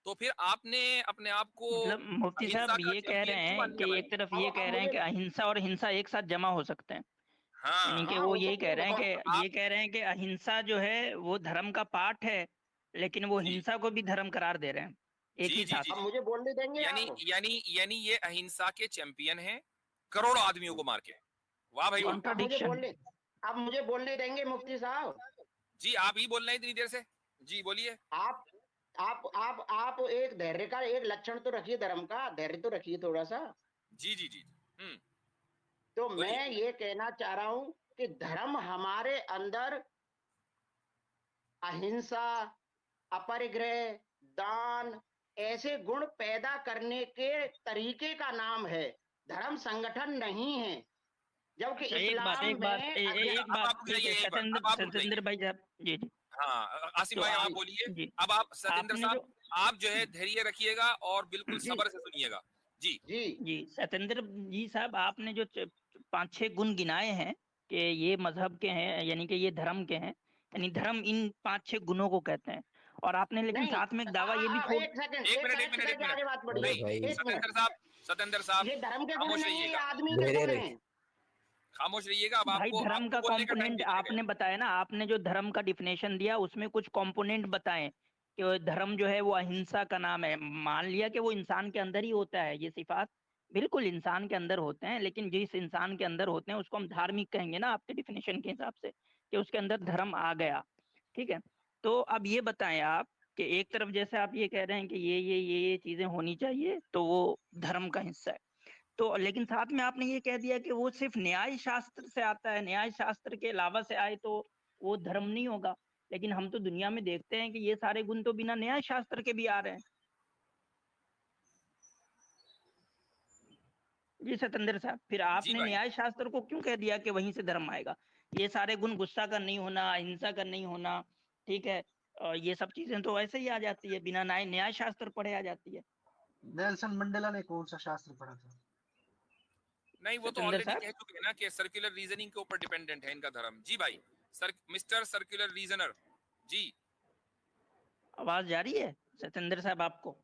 तो फिर आपने अपने आप को मतलब मुफ्ती साहब ये कह रहे हैं कि एक तरफ ये कह रहे हैं कि अहिंसा और हिंसा एक साथ जमा हो सकते हैं, यानी कि वो यही कह रहे हैं कि ये कह रहे हैं कि अहिंसा जो है वो धर्म का पार्ट है, लेकिन वो हिंसा को भी धर्म करार दे रहे हैं एक ही साथ। मुझे बोलने देंगे? यानी ये अहिंसा के चैंपियन हैं, करोड़ों आदमियों को मार के। वाह भाई, अब मुझे बोलने देंगे मुफ्ती साहब? जी, आप ही बोल रहे हैं इतनी देर से, जी बोलिए। आप एक धैर्य का एक लक्षण तो रखिए, धर्म का धैर्य तो रखिए थोड़ा सा। जी। तो मैं ये कहना चाह रहा हूं कि धर्म हमारे अंदर अहिंसा, अपरिग्रह, दान ऐसे गुण पैदा करने के तरीके का नाम है, धर्म संगठन नहीं है। जबकि एक बात सतेंद्र भाई साहब, जी हाँ आसिम भाई आप बोलिए। अब आप सतेंद्र साहब, आप जो है धैर्य रखिएगा और बिल्कुल सब्र से सुनिएगा। जी सतेंद्र जी साहब, आपने जो 5-6 गुण गिनाए हैं कि ये मजहब के हैं, यानी कि ये धर्म के हैं, यानी धर्म इन 5-6 गुणों को कहते हैं, और आपने लेकिन साथ में एक दावा ये भी सतेंद्र साहब ये धर्म के गुण नहीं है, आदमी के गुण हैं। खामोश रहिएगा। अब भाई धर्म का कंपोनेंट आपने बताया ना, आपने जो धर्म का डिफिनेशन दिया उसमें कुछ कंपोनेंट बताएं कि धर्म जो है वो अहिंसा का नाम है। मान लिया कि वो इंसान के अंदर ही होता है, ये सिफात बिल्कुल इंसान के अंदर होते हैं, लेकिन जिस इंसान के अंदर होते हैं उसको हम धार्मिक कहेंगे ना आपके डिफिनेशन के हिसाब से, कि उसके अंदर धर्म आ गया, ठीक है। तो अब ये बताएं आप कि एक तरफ जैसे आप ये कह रहे हैं कि ये चीजें होनी चाहिए तो वो धर्म का हिस्सा है, तो लेकिन साथ में आपने ये कह दिया कि वो सिर्फ न्याय शास्त्र से आता है, न्याय शास्त्र के अलावा से आए तो वो धर्म नहीं होगा। लेकिन हम तो दुनिया में देखते हैं कि ये सारे गुण तो बिना न्याय शास्त्र के भी आ रहे हैं। जी सतेंद्र साहब, फिर आपने न्याय शास्त्र को क्यों कह दिया कि वहीं से धर्म आएगा? ये सारे गुण, गुस्सा का नहीं होना, अहिंसा का नहीं होना, ठीक है, ये सब चीजें तो ऐसे ही आ जाती है, बिना न्याय शास्त्र पढ़े आ जाती है। नेल्सन मंडेला ने कौन सा शास्त्र पढ़ा था? नहीं, वो तो ऑलरेडी कह चुके हैं ना कि सर्कुलर रीजनिंग के ऊपर डिपेंडेंट है इनका धर्म। जी भाई, मिस्टर सर्कुलर रीजनर जी, आवाज जा रही है सत्येंद्र साहब आपको?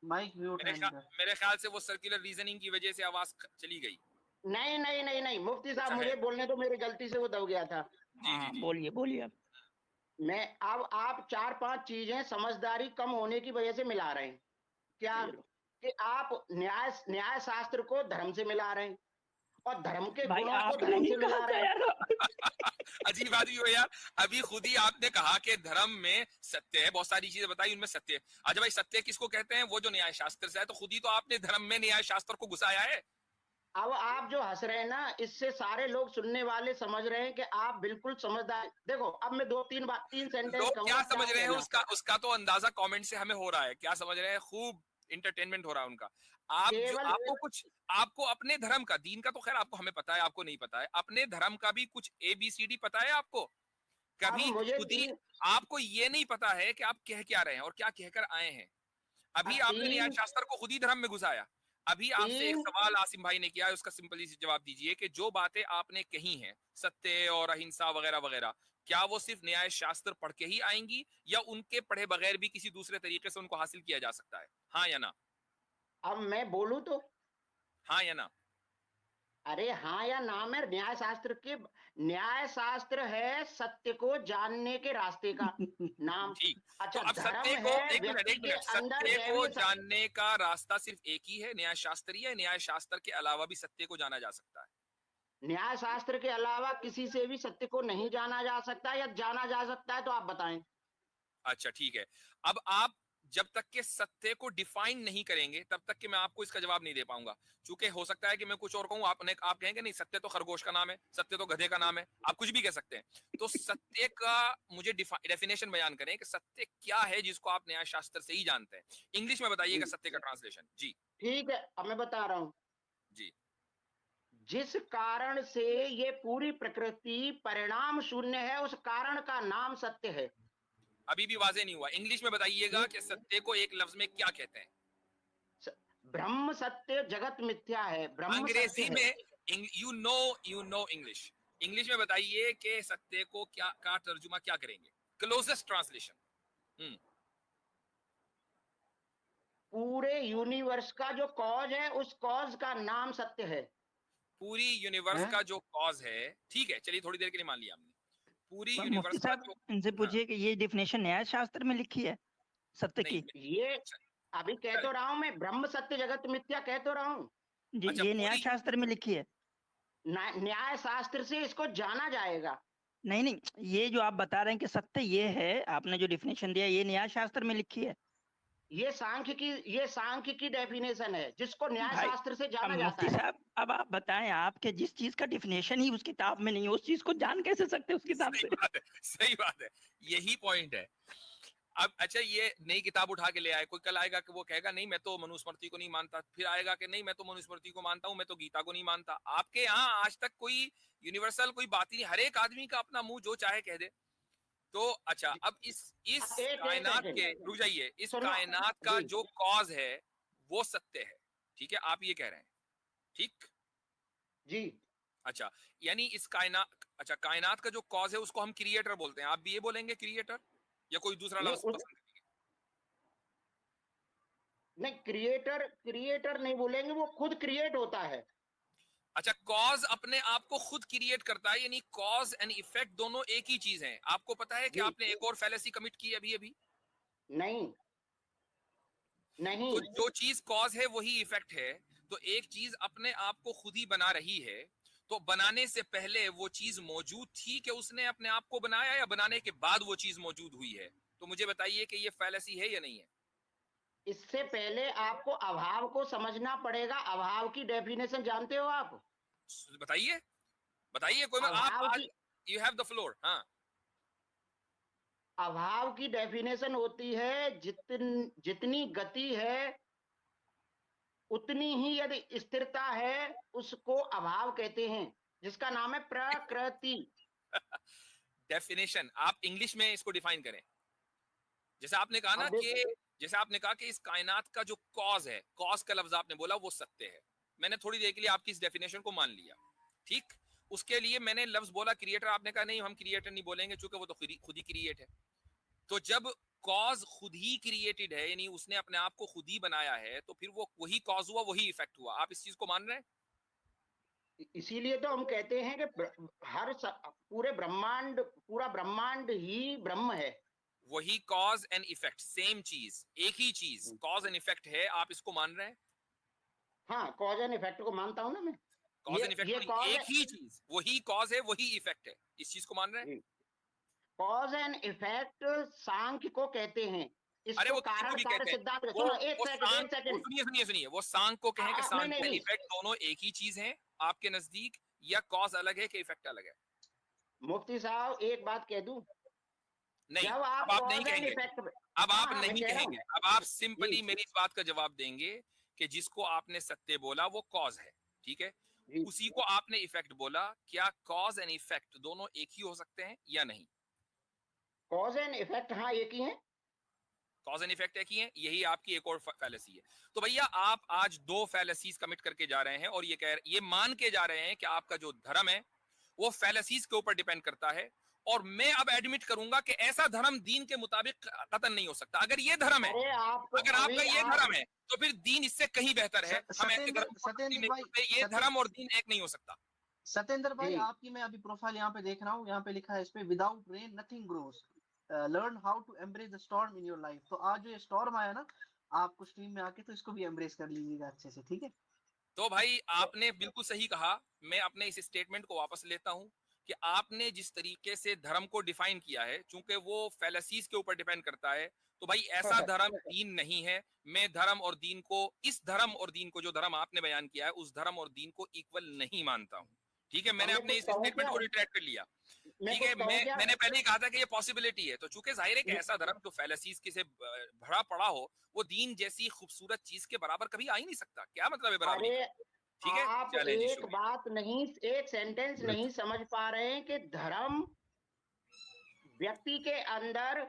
माइक म्यूट है इनका। मेरे ख्याल से वो सर्कुलर रीजनिंग की वजह से आवाज चली गई। नहीं नहीं नहीं नहीं, मुफ्ती साहब अच्छा मुझे है। बोलने तो, मेरी गलती से वो दब गया था। जी जी जी, बोलिए बोलिए आप। मैं अब आप 4-5 चीजें समझदारी कम होने की वजह से मिला रहे हैं। क्या? कि आप न्याय शास्त्र को धर्म से मिला रहे हैं और धर्म के भाई गुणों को आपने धर्म ही से मिला कहा रहे था हैं। यार। अजीब आदमी हो यार, अभी खुद ही आपने कहा कि धर्म में सत्य है, बहुत सारी चीजें बताई उनमें सत्य है। अच्छा भाई, सत्य किसको कहते हैं? वो जो न्याय शास्त्र से है, तो खुद ही तो आपने धर्म में न्याय शास्त्र को घुसाया है। अब आप जो हंस रहे हैं ना, इससे सारे लोग सुनने वाले समझ रहे हैं कि आप बिल्कुल समझदार। देखो, अब मैं 3 सेंटेंस लोग कहूंगा, क्या समझ रहे हैं कहना। उसका तो अंदाजा कमेंट से हमें हो रहा है, क्या समझ रहे हैं। खूब इंटरटेनमेंट हो रहा है उनका। केवल आपको अपने धर्म का, दीन का तो खैर आपको हमें पता है, आपको नहीं पता है, अपने धर्म का भी कुछ ABCD पता है आपको? कभी मुझे खुद ही आपको ये नहीं पता है कि आप कह क्या रहे हैं और क्या कहकर आए हैं। अभी आपने न्याय शास्त्र को खुद ही धर्म में घुसाया। अभी आपसे एक सवाल आसिम भाई ने किया है, उसका सिंपली सी जवाब दीजिए कि जो बातें आपने कही हैं, सत्य और अहिंसा वगैरह वगैरह, क्या वो सिर्फ न्याय शास्त्र पढ़ के ही आएंगी या उनके पढ़े बगैर भी किसी दूसरे तरीके से उनको हासिल किया जा सकता है? हाँ या ना? अब मैं बोलूं तो? हाँ या ना? अरे हाँ या ना में न्याय शास्त्र है सत्य को जानने के रास्ते का नाम। ठीक। अच्छा, तो अब सत्य को, एक मिनट, सत्य को जानने का रास्ता सिर्फ एक ही है, न्याय शास्त्र ही है? न्याय शास्त्र के अलावा भी सत्य को जाना जा सकता है? न्याय शास्त्र के अलावा किसी से भी सत्य को नहीं जाना जा सकता, या जाना जा सकता है तो आप बताएं। अच्छा ठीक है। अब आप जब तक के सत्य को डिफाइन नहीं करेंगे तब तक कि मैं आपको इसका जवाब नहीं दे पाऊंगा। चूंकि हो सकता है कि मैं कुछ और कहूं, आप कहेंगे नहीं सत्य तो खरगोश का नाम है, सत्य तो गधे का नाम है, आप कुछ भी कह सकते हैं। तो सत्य का मुझे डेफिनेशन बयान करें कि सत्य क्या है जिसको आप न्याय शास्त्र से ही जानते हैं। इंग्लिश में बताइएगा सत्य का ट्रांसलेशन। जी ठीक है, अब मैं बता रहा हूं। जी। जिस कारण से ये पूरी प्रकृति परिणाम शून्य है, उस कारण का नाम सत्य है। अभी भी वाजे नहीं हुआ, इंग्लिश में बताइएगा कि सत्य को एक लफ्ज में क्या कहते हैं। ब्रह्म सत्य, जगत मिथ्या है। ब्रह्म अंग्रेजी में यू नो इंग्लिश, इंग्लिश में बताइए कि सत्य को क्या का तर्जुमा क्या करेंगे, क्लोजेस्ट ट्रांसलेशन। पूरे यूनिवर्स का जो कॉज है, उस कॉज का नाम सत्य है। पूरी यूनिवर्स का जो कॉज है, ठीक है, चलिए थोड़ी देर के लिए मान लिया हमने। पूरी यूनिवर्स का जो, इनसे पूछिए कि ये डेफिनेशन न्याय शास्त्र में लिखी है सत्य की? ये अभी कह तो रहा हूं मैं, ब्रह्म सत्य जगत मिथ्या कह तो रहा हूं जी। अच्छा, ये न्याय शास्त्र में लिखी है? न्याय शास्त्र से इसको जाना जाएगा। नहीं नहीं, ये जो आप बता रहे हैं कि सत्य ये है, आपने जो डेफिनेशन दिया, ये न्याय शास्त्र में लिखी है? ये सांख्य की डेफिनेशन है, जिसको न्याय शास्त्र से जाना जाता मुफ्ती है। साहब, अब आप बताएं, आपके जिस चीज का डेफिनेशन ही उस किताब में नहीं है, उस चीज को जान कैसे सकते हैं उस किताब से? सही बात है, यही पॉइंट है। अब अच्छा, ये नई किताब उठा के ले आए, कोई कल आएगा कि वो कहेगा नहीं मैं तो मनुस्मृति को नहीं मानता, फिर आएगा कि नहीं मैं तो मनुस्मृति को मानता हूं, मैं तो गीता को नहीं मानता। आपके यहाँ आज तक कोई यूनिवर्सल कोई बात ही नहीं, हर एक आदमी का अपना मुंह जो चाहे कह दे। तो अच्छा, अब इस कायनात के, रुक जाइए, इस कायनात का जो कॉज है वो सत्य है, ठीक है, आप ये कह रहे हैं, ठीक जी? अच्छा, यानी इस कायनात, अच्छा कायनात का जो कॉज है उसको हम क्रिएटर बोलते हैं, आप भी ये बोलेंगे क्रिएटर या कोई दूसरा लफ्ज पसंद करेंगे? नहीं, क्रिएटर नहीं बोलेंगे, वो खुद क्रिएट होता है। अच्छा, कॉज अपने आप को खुद क्रिएट करता है, यानी कॉज एंड इफेक्ट दोनों एक ही चीज है। आपको पता है कि आपने एक और फैलेसी कमिट की अभी अभी? नहीं नहीं, तो जो चीज कॉज है वही इफेक्ट है। तो एक चीज अपने आप को खुद ही बना रही है, तो बनाने से पहले वो चीज मौजूद थी कि उसने अपने आप को बनाया, या बनाने के बाद वो चीज मौजूद हुई है? तो मुझे बताइए कि ये फैलेसी है या नहीं है? इससे पहले आपको अभाव को समझना पड़ेगा। अभाव की डेफिनेशन जानते हो आप? बताइए बताइए, कोई आप यू हैव द फ्लोर। हाँ, अभाव की डेफिनेशन होती है जितनी गति है उतनी ही यदि स्थिरता है, उसको अभाव कहते हैं, जिसका नाम है प्रकृति। डेफिनेशन आप इंग्लिश में इसको डिफाइन करें। जैसे आपने कहा ना कि, जैसे आपने कहा कि इस कायनात का जो कॉज है, कॉज का लफ्ज आपने बोला वो सत्य है, मैंने थोड़ी देर के लिए आपकी इस डेफिनेशन को मान लिया, ठीक। उसके लिए मैंने लफ्ज बोला क्रिएटर, आपने कहा नहीं हम क्रिएटर नहीं बोलेंगे चूंकि वो तो खुद ही क्रिएट है। तो जब कॉज खुद ही क्रिएटेड है, यानी उसने अपने आप को खुद ही बनाया है, तो फिर वो वही कॉज हुआ, वही इफेक्ट हुआ। आप इस चीज को मान रहे हैं? इसीलिए तो हम कहते हैं कि पूरा ब्रह्मांड ही ब्रह्म है। वही कॉज एंड इफेक्ट, सेम चीज, एक ही चीज, कॉज एंड इफेक्ट है। आप इसको मान रहे हैं? हाँ, कॉज एंड इफेक्ट को मानता हूं ना मैं। कॉज एंड इफेक्ट एक ही चीज, वही कॉज है वही इफेक्ट है, इस चीज को मान रहे हैं? कॉज एंड इफेक्ट सांख्य को कहते हैं। अरे वो कारण कार्य सिद्धांत। सुनिए, वो सांख्य को कहें कि सांख्य एंड इफेक्ट दोनों एक ही चीज हैं आपके नजदीक, या कॉज अलग है कि इफेक्ट अलग है? मुफ्ती साहब एक बात कह दूं? नहीं, जब अब आप नहीं कहेंगे, अब आप नहीं कहेंगे, अब आप सिंपली मेरी इस बात का जवाब देंगे कि जिसको आपने सत्य बोला वो कॉज है, ठीक है, उसी को आपने इफेक्ट बोला। क्या कॉज एंड इफेक्ट दोनों एक ही हो सकते हैं या नहीं? कॉज एंड इफेक्ट हाँ एक ही है। कॉज एंड इफेक्ट एक ही है, यही आपकी एक और फैलेसी है। तो भैया आप आज दो फैलेसीज कमिट करके जा रहे हैं और ये मान के जा रहे हैं कि आपका जो धर्म है वो फैलेसीज के ऊपर डिपेंड करता है। और मैं अब एडमिट करूंगा कि ऐसा धर्म दीन के मुताबिक कतन नहीं हो सकता। अगर ये धर्म है, अगर आपका ये धर्म है, तो फिर दीन इससे कहीं बेहतर है। ये धर्म और दीन एक नहीं हो सकता। सत्येंद्र भाई, आपकी मैं अभी प्रोफाइल यहाँ पे देख रहा हूँ, यहाँ पे लिखा है इस पे without rain nothing grows, learn how to embrace the storm in your life. तो आज जो ये स्टॉर्म आया ना आपको स्ट्रीम में आके, तो इसको भी एम्ब्रेस कर लीजिएगा अच्छे से, ठीक है? तो भाई आपने बिल्कुल सही कहा। मैं अपने इस स्टेटमेंट को वापस लेता हूं कि आपने जिस तरीके से धर्म को डिफाइन किया है, चूंकि वो फैलेसीज के ऊपर डिपेंड करता है, तो भाई ऐसा धर्म दीन नहीं है। मैं धर्म और दीन को, इस धर्म और दीन को, जो धर्म आपने बयान किया है, उस धर्म और दीन को इक्वल नहीं मानता हूं, ठीक है? मैंने अपने इस स्टेटमेंट को रिट्रैक्ट कर लिया, ठीक है? मैंने पहले ही कहा था कि ये पॉसिबिलिटी है। तो चूंकि जाहिर है कि ऐसा धर्म जो फैलेसीज के से भरा पड़ा हो, वो दीन जैसी खूबसूरत चीज के बराबर कभी आ ही नहीं सकता। क्या मतलब है बराबर? ठीक है, आप एक बात नहीं, एक सेंटेंस नहीं समझ पा रहे हैं कि धर्म व्यक्ति के अंदर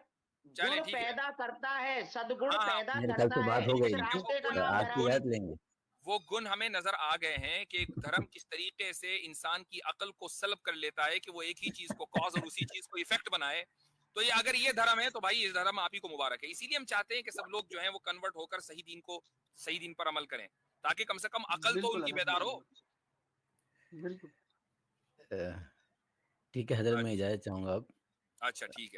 गुण पैदा करता है, सद्गुण पैदा करता है। बात हो गई, वो गुण हमें नजर आ गए हैं कि धर्म किस तरीके से इंसान की अकल को सल्ब कर लेता है कि वो एक ही चीज को कॉज और उसी चीज को इफेक्ट बनाए। तो ये अगर ये धर्म है तो भाई इस धर्म आप ही को मुबारक है। इसीलिए हम चाहते हैं कि सब लोग जो हैं वो कन्वर्ट होकर सही दीन पर अमल करें, ताकि कम से कम अकल तो उनकी बेदार हो। ठीक है हजरत, मैं इजाजत चाहूंगा अब। अच्छा ठीक है।